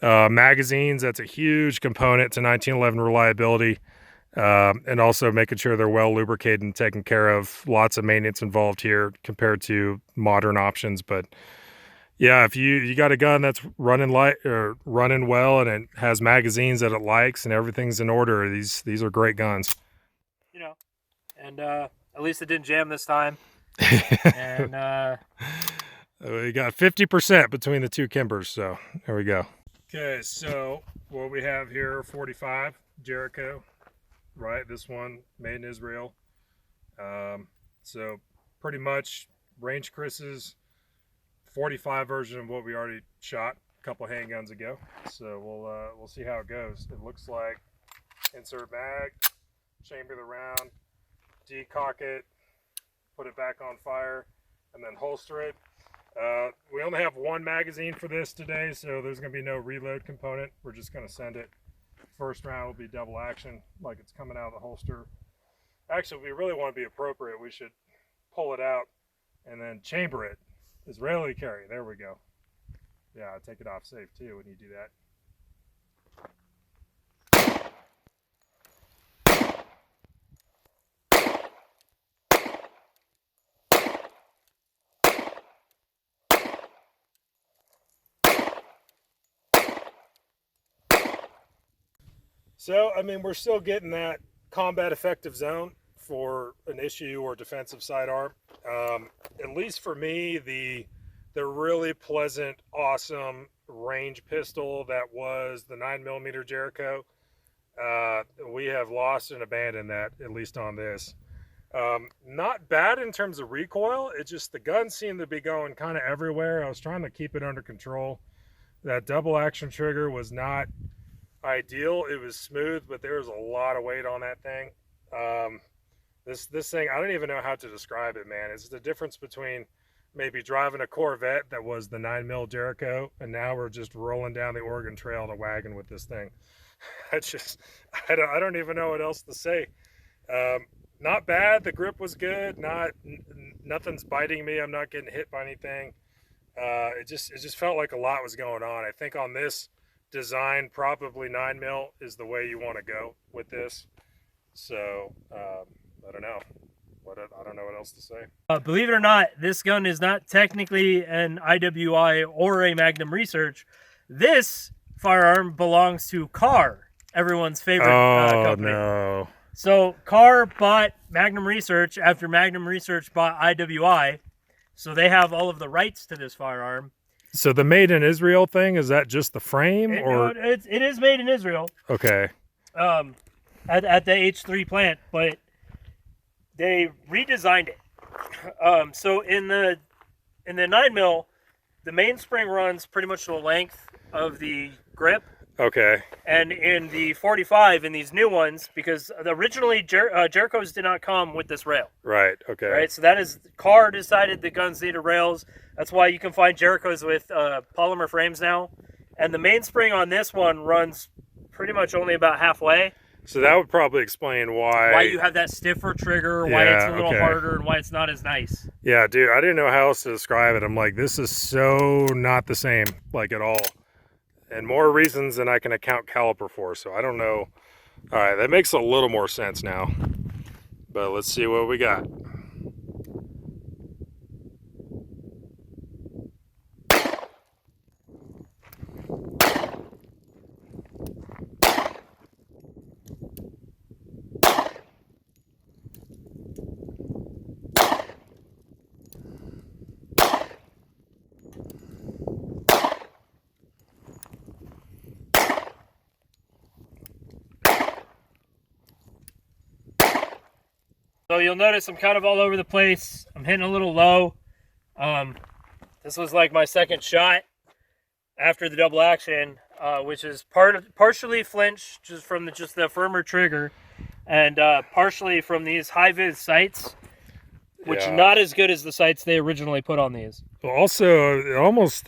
Magazines, that's a huge component to 1911 reliability. And also making sure they're well lubricated and taken care of. Lots of maintenance involved here compared to modern options. But yeah, if you got a gun that's running light or running well and it has magazines that it likes and everything's in order, these are great guns. And at least it didn't jam this time. And we got 50% between the 2 Kimbers, so there we go. Okay, so what we have here, 45 Jericho. Right, this one made in Israel. So pretty much Range Chris's 45 version of what we already shot a couple handguns ago. So we'll see how it goes. It looks like insert mag, chamber the round, decock it, put it back on fire, and then holster it. We only have 1 magazine for this today, so there's going to be no reload component. We're just going to send it. First round will be double action, like it's coming out of the holster. Actually, if we really want to be appropriate, we should pull it out and then chamber it. Israeli carry, there we go. Yeah, take it off safe too when you do that. So, I mean, we're still getting that combat effective zone for an issue or defensive sidearm. At least for me, the really pleasant, awesome range pistol that was the 9mm Jericho, we have lost and abandoned that, at least on this. Not bad in terms of recoil. It just, the gun seemed to be going kind of everywhere. I was trying to keep it under control. That double action trigger was not ideal. It was smooth, but there was a lot of weight on that thing. This thing, I don't even know how to describe it, man. It's the difference between maybe driving a Corvette that was the 9mm Jericho, and now we're just rolling down the Oregon Trail in a wagon with this thing. I don't even know what else to say. Not bad. The grip was good. Nothing's biting me. I'm not getting hit by anything. It just felt like a lot was going on. I think on this design, probably 9mm is the way you want to go with this. So I don't know. I don't know what else to say. Believe it or not, this gun is not technically an IWI or a Magnum Research. This firearm belongs to Carr, everyone's favorite company. No. So Carr bought Magnum Research after Magnum Research bought IWI. So they have all of the rights to this firearm. So the made in Israel thing, is that just the frame or? It is made in Israel. Okay. At the H3 plant, but they redesigned it. So in the 9mm, the mainspring runs pretty much the length of the grip. Okay. And in the 45, in these new ones, because originally Jerichos did not come with this rail. Right. Okay. Right. So that is, Carr decided the guns needed rails. That's why you can find Jerichos with polymer frames now. And the mainspring on this one runs pretty much only about halfway. So that would probably explain why you have that stiffer trigger, why it's a little harder, and why it's not as nice. Yeah, dude, I didn't know how else to describe it. I'm like, this is so not the same, like at all. And more reasons than I can account caliper for, so I don't know. All right, that makes a little more sense now. But let's see what we got. So you'll notice I'm kind of all over the place. I'm hitting a little low. This was like my second shot after the double action, which is partially flinch just from the firmer trigger, and partially from these high-vis sights, which are not as good as the sights they originally put on these. Well, also, almost,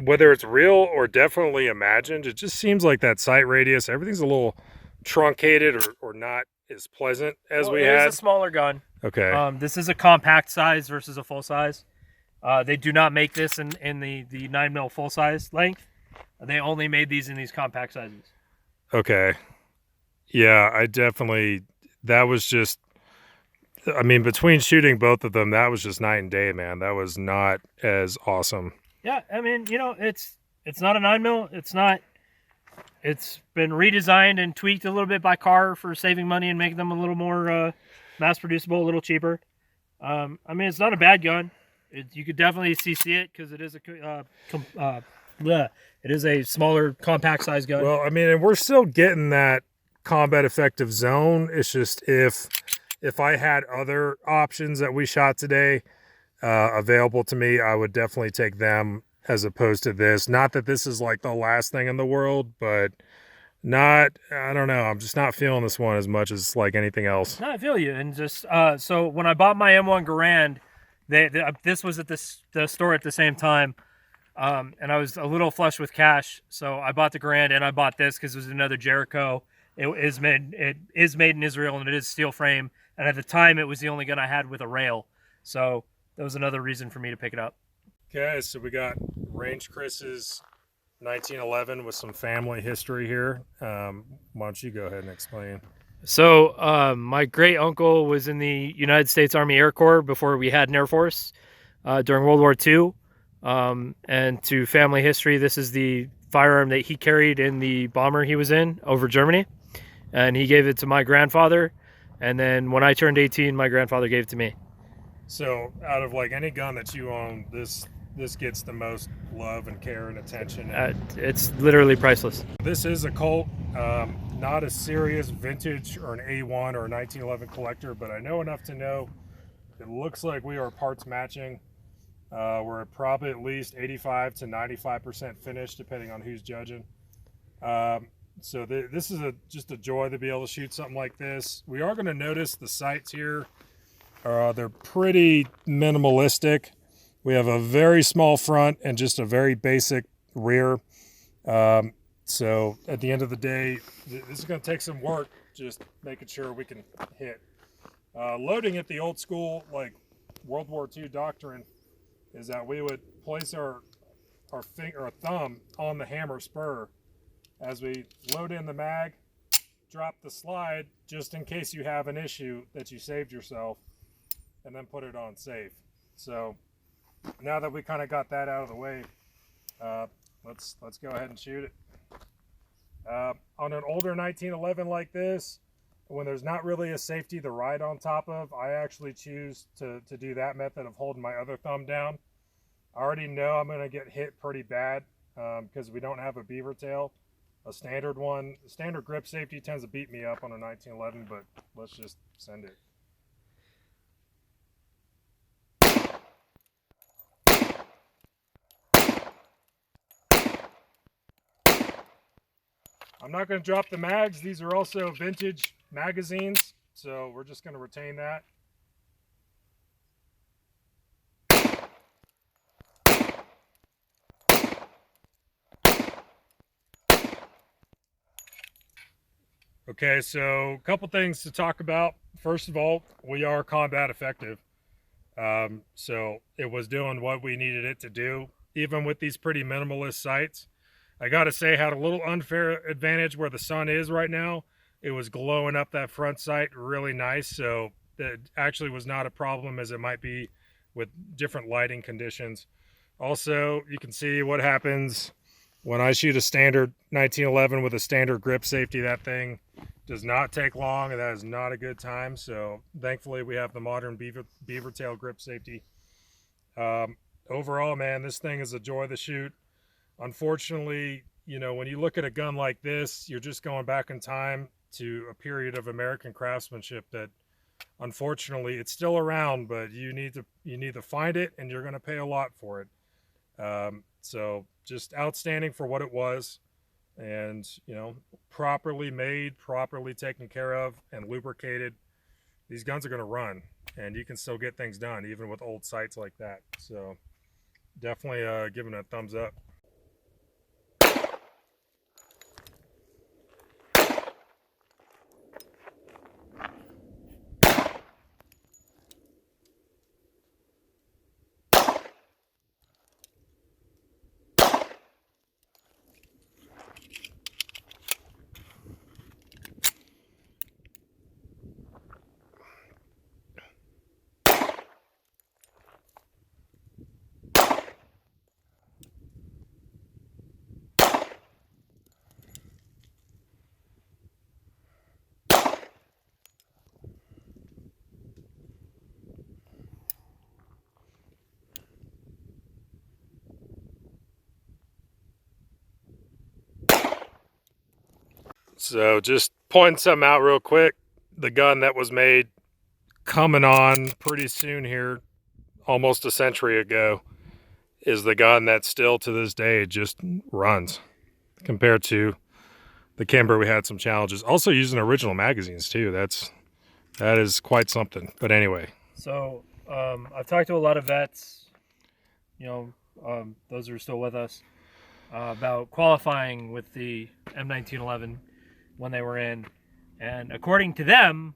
whether it's real or definitely imagined, it just seems like that sight radius, everything's a little truncated or not as pleasant as we had. It's a smaller gun. Okay. This is a compact size versus a full size. They do not make this in the 9mm full size length. They only made these in these compact sizes. Okay. Yeah, that was just, I mean, between shooting both of them, that was just night and day, man. That was not as awesome. Yeah, I mean, it's not a 9mm. It's been redesigned and tweaked a little bit by Carr for saving money and making them a little more mass producible, a little cheaper. I mean, it's not a bad gun. You could definitely see it because it is a smaller, compact size gun. Well, I mean, and we're still getting that combat effective zone. It's just if I had other options that we shot today available to me, I would definitely take them as opposed to this. Not that this is like the last thing in the world, but I don't know. I'm just not feeling this one as much as like anything else. No, I feel you. And just, so when I bought my M1 Garand, this was at the store at the same time. And I was a little flush with cash. So I bought the Garand and I bought this because it was another Jericho. It is made in Israel and it is steel frame. And at the time it was the only gun I had with a rail. So that was another reason for me to pick it up. Okay, so we got Range Chris's 1911 with some family history here. Why don't you go ahead and explain? So my great uncle was in the United States Army Air Corps before we had an Air Force during World War II. And to family history, this is the firearm that he carried in the bomber he was in over Germany. And he gave it to my grandfather. And then when I turned 18, my grandfather gave it to me. So out of like any gun that you own, this gets the most love and care and attention. It's literally priceless. This is a Colt, not a serious vintage or an A1 or a 1911 collector, but I know enough to know it looks like we are parts matching. We're probably at least 85 to 95% finished, depending on who's judging. So this is just a joy to be able to shoot something like this. We are going to notice the sights here. They're pretty minimalistic. We have a very small front and just a very basic rear. So at the end of the day, this is going to take some work, just making sure we can hit. Loading it the old school, like World War II doctrine, is that we would place our thumb on the hammer spur as we load in the mag, drop the slide just in case you have an issue that you saved yourself, and then put it on safe. So now that we kind of got that out of the way, let's go ahead and shoot it. On an older 1911 like this, when there's not really a safety to ride on top of, I actually choose to do that method of holding my other thumb down I already know I'm going to get hit pretty bad because we don't have a beaver tail. A standard one, standard grip safety tends to beat me up on a 1911, but let's just send it. I'm not going to drop the mags. These are also vintage magazines, so we're just going to retain that. Okay, so a couple things to talk about. First of all, we are combat effective. So it was doing what we needed it to do, even with these pretty minimalist sights. I gotta say, had a little unfair advantage where the sun is right now. It was glowing up that front sight really nice, so that actually was not a problem as it might be with different lighting conditions. Also, you can see what happens when I shoot a standard 1911 with a standard grip safety. That thing does not take long, and that is not a good time. So thankfully we have the modern beaver tail grip safety. Overall, man, this thing is a joy to shoot. Unfortunately, you know, when you look at a gun like this, you're just going back in time to a period of American craftsmanship that unfortunately it's still around, but you need to find it, and you're going to pay a lot for it. So just outstanding for what it was, and you know, properly made, properly taken care of, and lubricated. These guns are going to run, and you can still get things done even with old sights like that. So definitely giving it a thumbs up. So just pointing something out real quick. The gun that was made coming on pretty soon here, almost a century ago, is the gun that still to this day just runs compared to the Kimber. We had some challenges. Also using original magazines too. That is quite something. But anyway. So I've talked to a lot of vets, you know, those who are still with us, about qualifying with the M1911 when they were in. And according to them,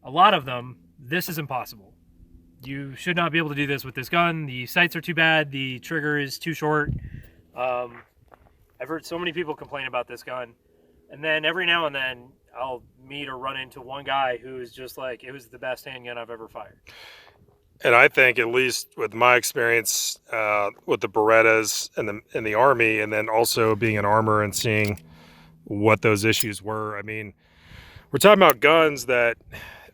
a lot of them, this is impossible. You should not be able to do this with this gun. The sights are too bad. The trigger is too short. I've heard so many people complain about this gun. And then every now and then I'll meet or run into one guy who is just like, it was the best handgun I've ever fired. And I think, at least with my experience with the Berettas in the Army, and then also being an armor and seeing what those issues were. I mean, we're talking about guns that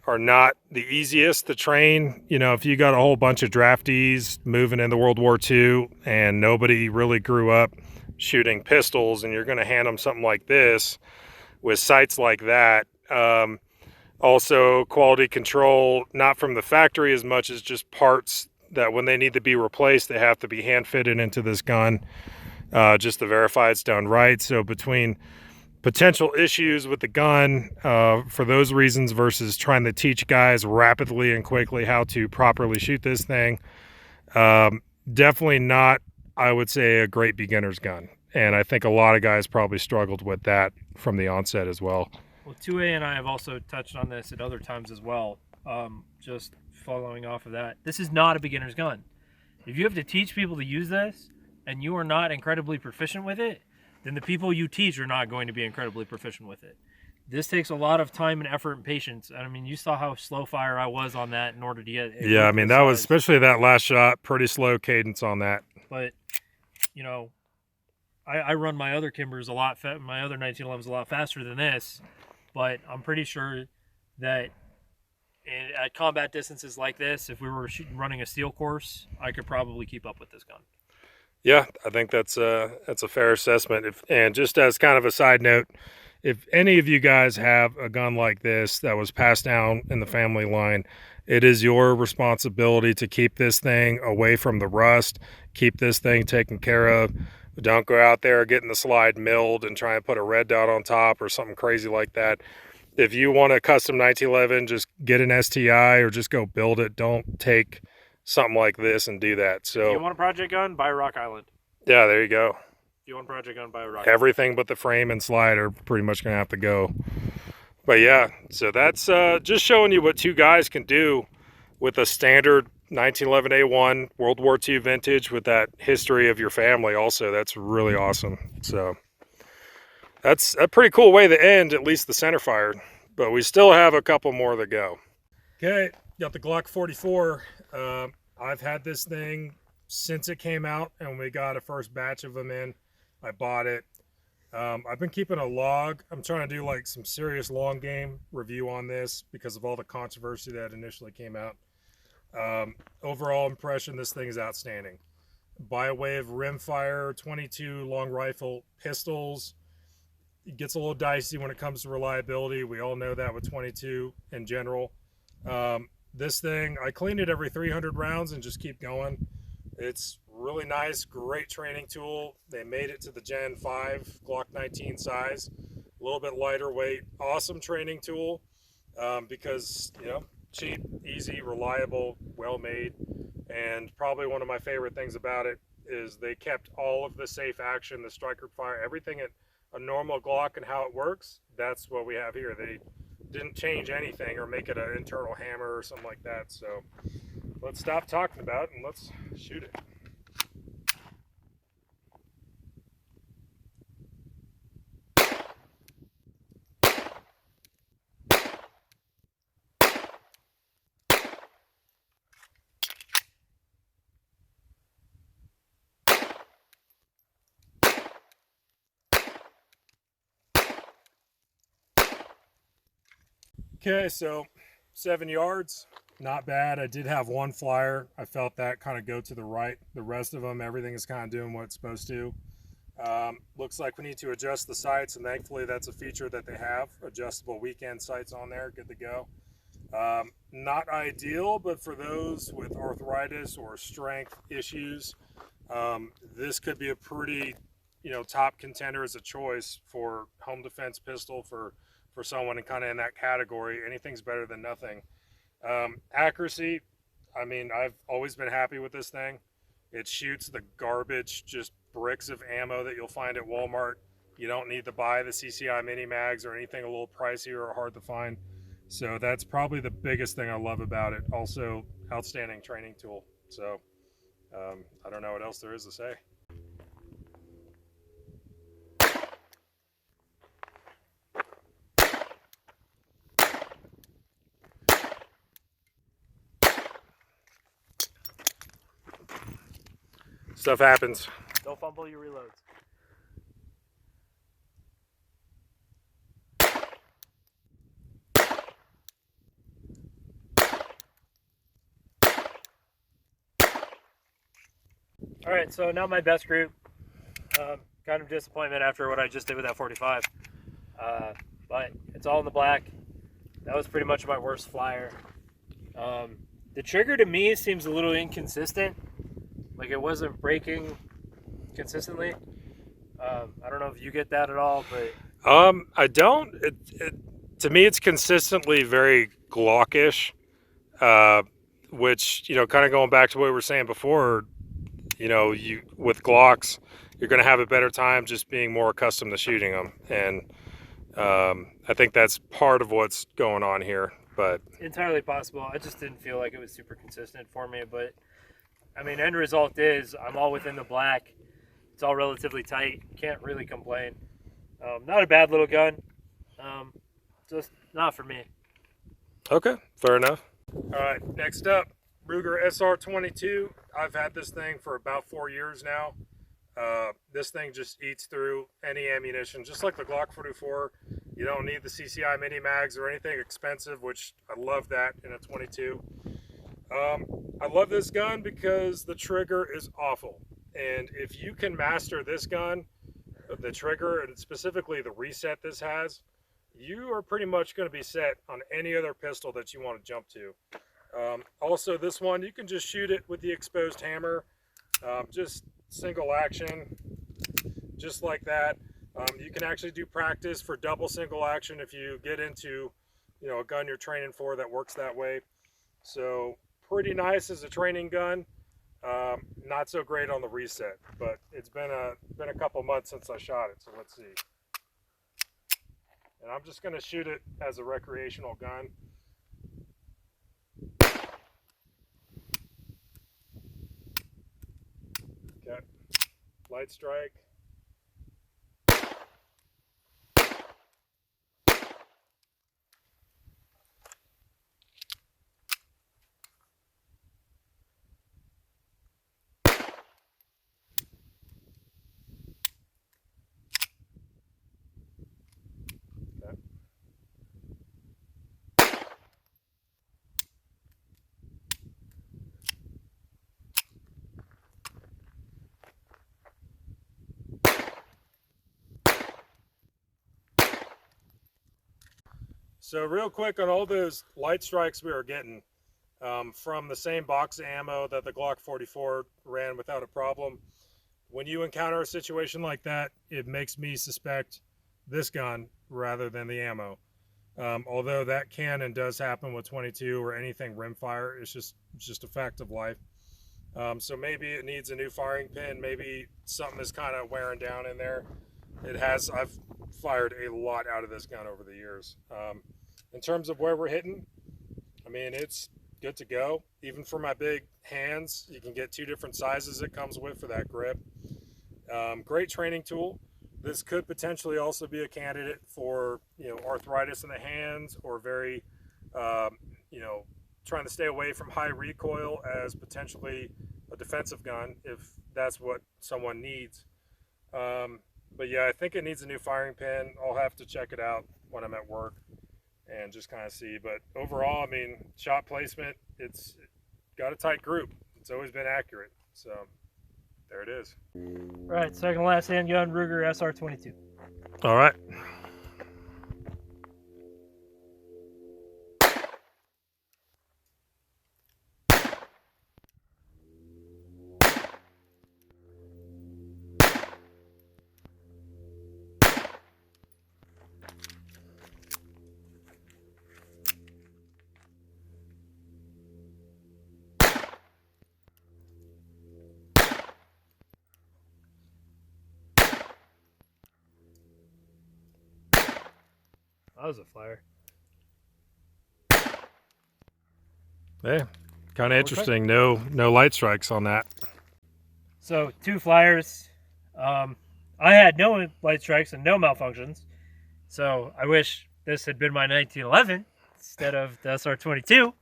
are not the easiest to train. You know, if you got a whole bunch of draftees moving into World War II and nobody really grew up shooting pistols, and you're going to hand them something like this with sights like that. Also, quality control, not from the factory as much as just parts that when they need to be replaced, they have to be hand fitted into this gun just to verify it's done right. So between potential issues with the gun for those reasons versus trying to teach guys rapidly and quickly how to properly shoot this thing, definitely not, I would say, a great beginner's gun. And I think a lot of guys probably struggled with that from the onset as well. Well, 2A and I have also touched on this at other times as well. Just following off of that, this is not a beginner's gun. If you have to teach people to use this and you are not incredibly proficient with it, then the people you teach are not going to be incredibly proficient with it. This takes a lot of time and effort and patience. I mean, you saw how slow fire I was on that in order to get it. Yeah, I mean, that was, especially that last shot, pretty slow cadence on that. But, you know, I run my other Kimbers a lot, my other 1911s a lot faster than this, but I'm pretty sure that and at combat distances like this, if we were running a steel course, I could probably keep up with this gun. Yeah, I think that's a fair assessment. And just as kind of a side note, if any of you guys have a gun like this that was passed down in the family line, it is your responsibility to keep this thing away from the rust, keep this thing taken care of. Don't go out there getting the slide milled and try and put a red dot on top or something crazy like that. If you want a custom 1911, just get an STI or just go build it. Don't take something like this and do that. So if you want a project gun, buy a Rock Island. Yeah, there you go. If you want a project gun, buy a Rock Everything but the frame and slide are pretty much going to have to go. But yeah, so that's just showing you what two guys can do with a standard 1911A1 World War II vintage with that history of your family also. That's really awesome. So that's a pretty cool way to end, at least the center fire. But we still have a couple more to go. Okay, got the Glock 44. I've had this thing since it came out, and we got a first batch of them in. I bought it. I've been keeping a log. I'm trying to do like some serious long game review on this because of all the controversy that initially came out. Overall impression, this thing is outstanding. By way of rimfire, 22 long rifle pistols. It gets a little dicey when it comes to reliability. We all know that with 22 in general. This thing, I clean it every 300 rounds and just keep going. It's really nice, great training tool. They made it to the Gen 5 Glock 19 size, a little bit lighter weight, awesome training tool because, you know, cheap, easy, reliable, well made. And probably one of my favorite things about it is they kept all of the safe action, the striker fire, everything at a normal Glock and how it works. That's what we have here. They didn't change anything or make it an internal hammer or something like that. So let's stop talking about it and let's shoot it. Okay, so 7 yards, not bad. I did have one flyer. I felt that kind of go to the right. The rest of them, everything is kind of doing what it's supposed to. Looks like we need to adjust the sights, and thankfully that's a feature that they have. Adjustable weekend sights on there, good to go. Not ideal, but for those with arthritis or strength issues, this could be a pretty, top contender as a choice for home defense pistol for someone kind of in that category. Anything's better than nothing. Accuracy, I mean, I've always been happy with this thing. It shoots the garbage, just bricks of ammo that you'll find at Walmart. You don't need to buy the CCI mini mags or anything a little pricier or hard to find. So that's probably the biggest thing I love about it. Also, outstanding training tool. So I don't know what else there is to say. Stuff happens. Don't fumble your reloads. All right, so now my best group. Kind of disappointment after what I just did with that 45. But it's all in the black. That was pretty much my worst flyer. The trigger to me seems a little inconsistent. Like it wasn't breaking consistently. I don't know if you get that at all, but I don't. To me, it's consistently very Glockish, which kind of going back to what we were saying before. You with Glocks, you're going to have a better time just being more accustomed to shooting them, and I think that's part of what's going on here. But entirely possible. I just didn't feel like it was super consistent for me, but. I mean, end result is I'm all within the black. It's all relatively tight. Can't really complain. Not a bad little gun. Just not for me. Okay, fair enough. All right, next up, Ruger SR22. I've had this thing for about 4 years now. This thing just eats through any ammunition, just like the Glock 44. You don't need the CCI mini mags or anything expensive, which I love that in a 22. I love this gun because the trigger is awful. And if you can master this gun, the trigger, and specifically the reset this has, you are pretty much going to be set on any other pistol that you want to jump to. Also, this one, you can just shoot it with the exposed hammer, just single action, just like that. You can actually do practice for double single action if you get into, a gun you're training for that works that way. So pretty nice as a training gun. Not so great on the reset, but it's been a couple months since I shot it, so let's see. And I'm just going to shoot it as a recreational gun. Okay, light strike. So real quick on all those light strikes we were getting from the same box of ammo that the Glock 44 ran without a problem. When you encounter a situation like that, it makes me suspect this gun rather than the ammo. Although that can and does happen with 22 or anything rimfire, it's just a fact of life. So maybe it needs a new firing pin. Maybe something is kind of wearing down in there. I've fired a lot out of this gun over the years. In terms of where we're hitting, I mean, it's good to go. Even for my big hands, you can get 2 different sizes it comes with for that grip. Great training tool. This could potentially also be a candidate for, arthritis in the hands, or very, trying to stay away from high recoil as potentially a defensive gun if that's what someone needs. But yeah, I think it needs a new firing pin. I'll have to check it out when I'm at work and just kind of see. But overall, I mean, shot placement, it's got a tight group. It's always been accurate. So there it is. All right, second to last handgun, Ruger SR22. All right. That was a flyer. Yeah, kind of interesting. No light strikes on that. So 2 flyers. I had no light strikes and no malfunctions. So I wish this had been my 1911 instead of the SR22.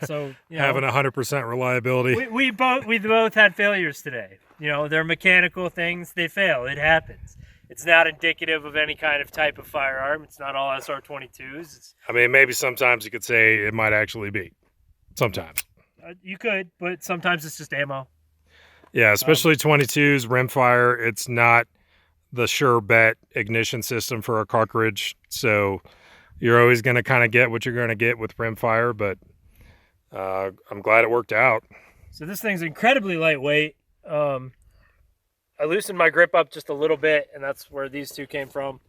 So having 100% reliability. We both had failures today. They're mechanical things. They fail. It happens. It's not indicative of any kind of type of firearm. It's not all SR22s. I mean, maybe sometimes you could say it might actually be. Sometimes. You could, but sometimes it's just ammo. Yeah, especially 22s, rimfire. It's not the sure bet ignition system for a cartridge. So you're always going to kind of get what you're going to get with rimfire, but I'm glad it worked out. So this thing's incredibly lightweight. I loosened my grip up just a little bit, and that's where these 2 came from.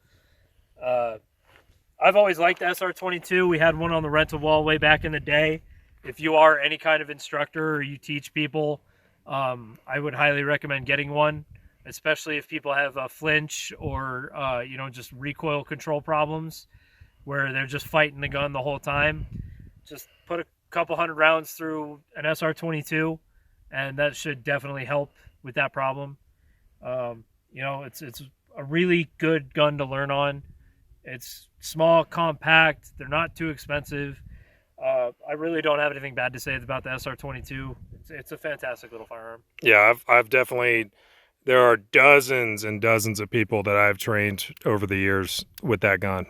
I've always liked the SR22. We had one on the rental wall way back in the day. If you are any kind of instructor or you teach people, I would highly recommend getting one, especially if people have a flinch or, just recoil control problems where they're just fighting the gun the whole time. Just put a couple hundred rounds through an SR22, and that should definitely help with that problem. It's a really good gun to learn on. It's small, compact. They're not too expensive. I really don't have anything bad to say about the SR22. It's a fantastic little firearm. Yeah, I've definitely There are dozens and dozens of people that I've trained over the years with that gun.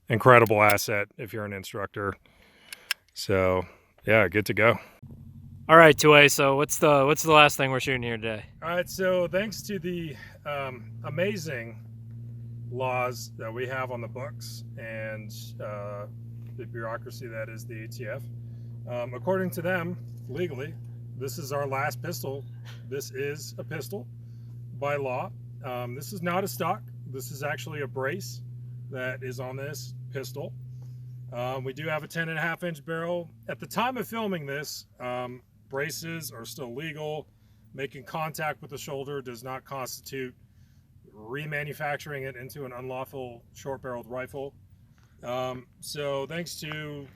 Incredible asset if you're an instructor. So yeah, good to go. All right, Tuay, so what's the last thing we're shooting here today? All right, so thanks to the amazing laws that we have on the books and the bureaucracy that is the ATF, according to them, legally, this is our last pistol. This is a pistol by law. This is not a stock. This is actually a brace that is on this pistol. We do have a 10.5-inch barrel. At the time of filming this, braces are still legal. Making contact with the shoulder does not constitute remanufacturing it into an unlawful short-barreled rifle. So thanks to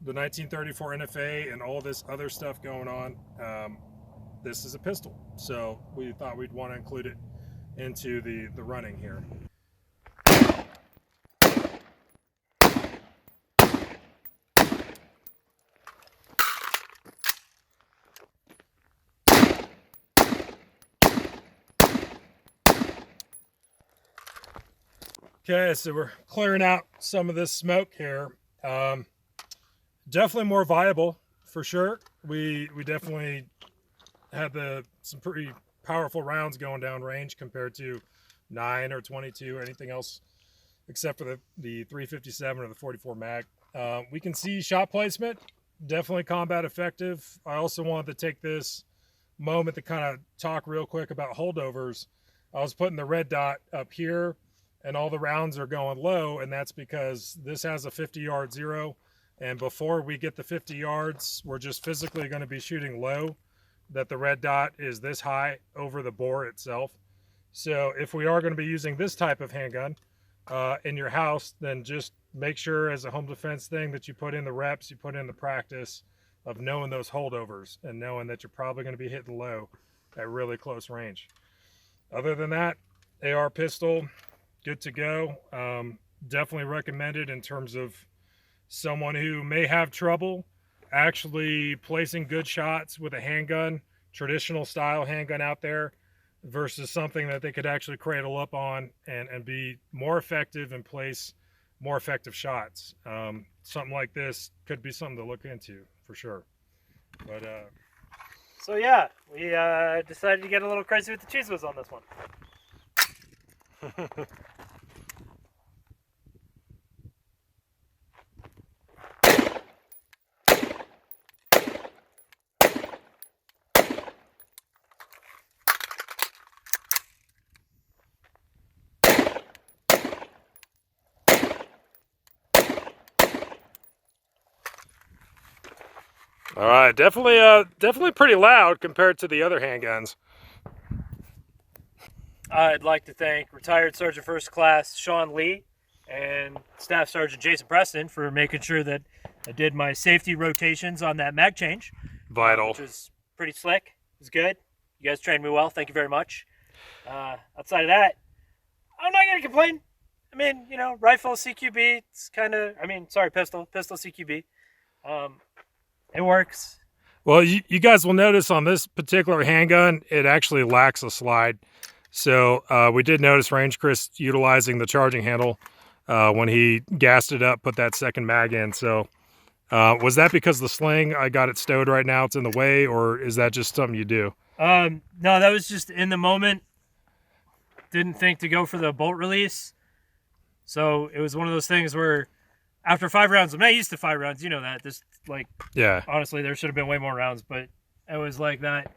the 1934 NFA and all this other stuff going on, this is a pistol. So we thought we'd want to include it into the running here. Okay, so we're clearing out some of this smoke here. Definitely more viable for sure. We definitely had some pretty powerful rounds going down range compared to 9 or 22 or anything else except for the 357 or the 44 mag. We can see shot placement, definitely combat effective. I also wanted to take this moment to kind of talk real quick about holdovers. I was putting the red dot up here and all the rounds are going low, and that's because this has a 50-yard zero, and before we get the 50 yards, we're just physically going to be shooting low, that the red dot is this high over the bore itself. So if we are going to be using this type of handgun in your house, then just make sure as a home defense thing that you put in the reps, you put in the practice of knowing those holdovers and knowing that you're probably going to be hitting low at really close range. Other than that, AR pistol, good to go. Definitely recommended in terms of someone who may have trouble actually placing good shots with a handgun, traditional style handgun out there, versus something that they could actually cradle up on and be more effective and place more effective shots. Something like this could be something to look into for sure. But so yeah, we decided to get a little crazy with the cheese whiz on this one. all right, definitely pretty loud compared to the other handguns. I'd like to thank retired Sergeant First Class Sean Lee and Staff Sergeant Jason Preston for making sure that I did my safety rotations on that mag change. Vital. Which was pretty slick. It was good. You guys trained me well. Thank you very much. Outside of that, I'm not going to complain. I mean, you know, rifle CQB, it's kind of, pistol CQB. It works. Well, you guys will notice on this particular handgun, it actually lacks a slide. So we did notice Range Chris utilizing the charging handle when he gassed it up, put that second mag in. So was that because the sling, I got it stowed right now, it's in the way, or is that just something you do? No, that was just in the moment. Didn't think to go for the bolt release. So it was one of those things where after 5 rounds, I'm not used to 5 rounds, you know that. This, like, yeah. Honestly, there should have been way more rounds, but it was like that.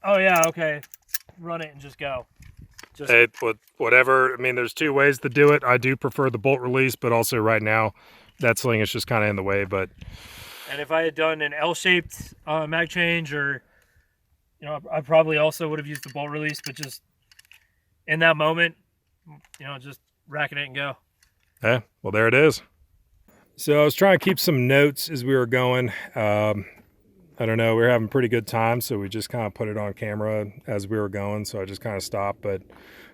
Oh, yeah, okay. Run it and just go. Hey, whatever. I mean, there's 2 ways to do it. I do prefer the bolt release, but also right now, that sling is just kind of in the way. But and if I had done an L-shaped mag change, or, you know, I probably also would have used the bolt release, but just in that moment, you know, just racking it and go. Yeah, well, there it is. So I was trying to keep some notes as we were going. I don't know, we were having a pretty good time, so we just kind of put it on camera as we were going, so I just kind of stopped. But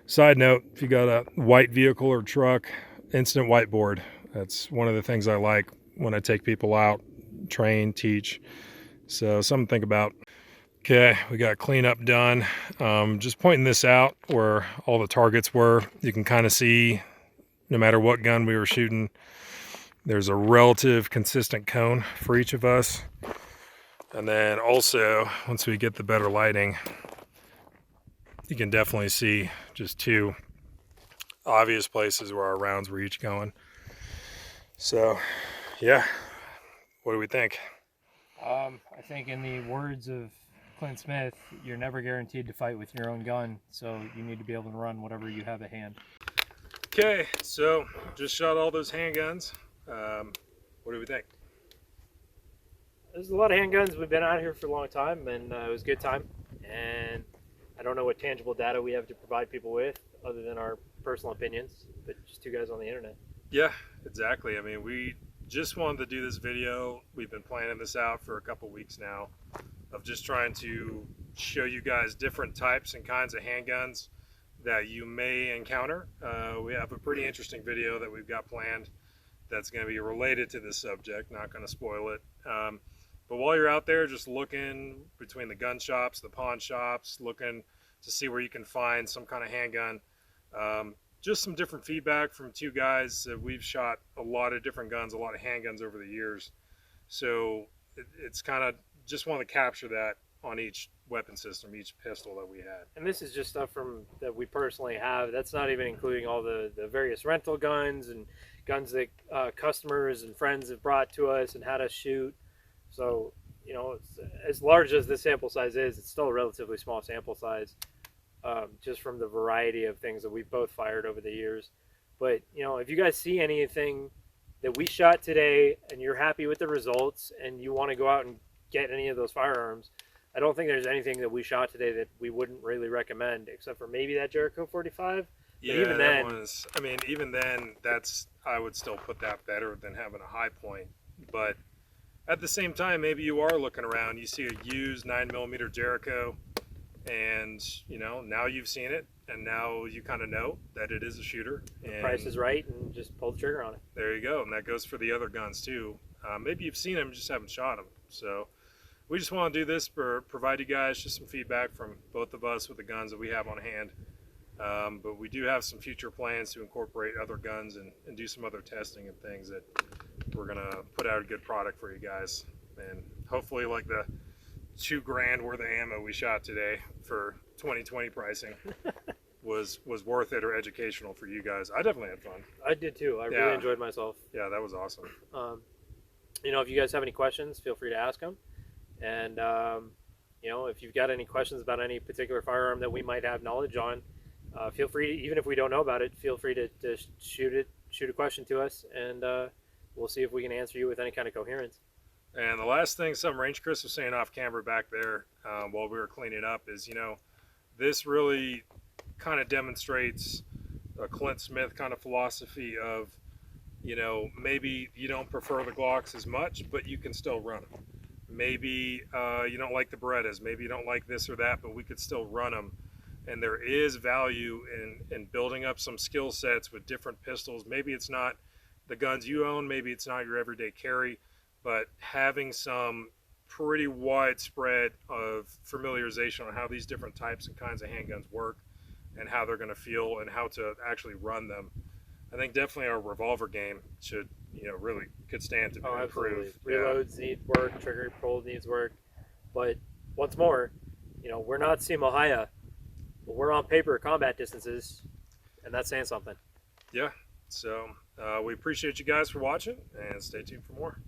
side note, if you got a white vehicle or truck, instant whiteboard. That's one of the things I like when I take people out, train, teach. So something to think about. Okay, we got cleanup done. Just pointing this out where all the targets were. You can kind of see, no matter what gun we were shooting, there's a relative consistent cone for each of us. And then also, once we get the better lighting, you can definitely see just two obvious places where our rounds were each going. So, yeah, what do we think? I think in the words of Clint Smith, you're never guaranteed to fight with your own gun, so you need to be able to run whatever you have at hand. Okay, so just shot all those handguns. What do we think? There's a lot of handguns. We've been out here for a long time, and it was a good time. And I don't know what tangible data we have to provide people with other than our personal opinions, but just two guys on the internet. Yeah, exactly. I mean, we just wanted to do this video. We've been planning this out for a couple weeks now of just trying to show you guys different types and kinds of handguns that you may encounter. We have a pretty interesting video that we've got planned that's going to be related to this subject. Not going to spoil it. But while you're out there just looking between the gun shops, the pawn shops, looking to see where you can find some kind of handgun, just some different feedback from two guys. We've shot a lot of different guns, a lot of handguns over the years. So it's kind of just want to capture that on each weapon system, each pistol that we had. And this is just stuff that we personally have. That's not even including all the various rental guns and guns that customers and friends have brought to us and had us shoot. So, you know, as large as the sample size is, it's still a relatively small sample size, just from the variety of things that we've both fired over the years. But, you know, if you guys see anything that we shot today and you're happy with the results and you want to go out and get any of those firearms, I don't think there's anything that we shot today that we wouldn't really recommend, except for maybe that Jericho 45. Yeah, even then, I mean, even then, I would still put that better than having a high point. But at the same time, maybe you are looking around, you see a used 9mm Jericho, and, you know, now you've seen it, and now you kind of know that it is a shooter. And the price is right, and just pull the trigger on it. There you go, and that goes for the other guns too. Maybe you've seen them, just haven't shot them. So we just want to do this for provide you guys just some feedback from both of us with the guns that we have on hand. But we do have some future plans to incorporate other guns and do some other testing and things that we're gonna put out a good product for you guys. And hopefully, like the $2,000 worth of ammo we shot today for 2020 pricing was worth it or educational for you guys. I definitely had fun. I did too. I really enjoyed myself. Yeah, that was awesome. You know, if you guys have any questions, feel free to ask them. And, you know, if you've got any questions about any particular firearm that we might have knowledge on, feel free to, even if we don't know about it, feel free to shoot a question to us, and we'll see if we can answer you with any kind of coherence. And the last thing some Range Chris was saying off camera back there while we were cleaning up is, you know, this really kind of demonstrates a Clint Smith kind of philosophy of, you know, maybe you don't prefer the Glocks as much, but you can still run them. Maybe you don't like the Berettas, maybe you don't like this or that, but we could still run them. And there is value in building up some skill sets with different pistols. Maybe it's not the guns you own, maybe it's not your everyday carry, but having some pretty widespread of familiarization on how these different types and kinds of handguns work and how they're going to feel and how to actually run them. I think definitely our revolver game should, you know, really could stand to be improved. Reloads need work, trigger pull needs work. But once more, you know, we're not Simo Haya, but we're on paper combat distances, and that's saying something. Yeah, so we appreciate you guys for watching, and stay tuned for more.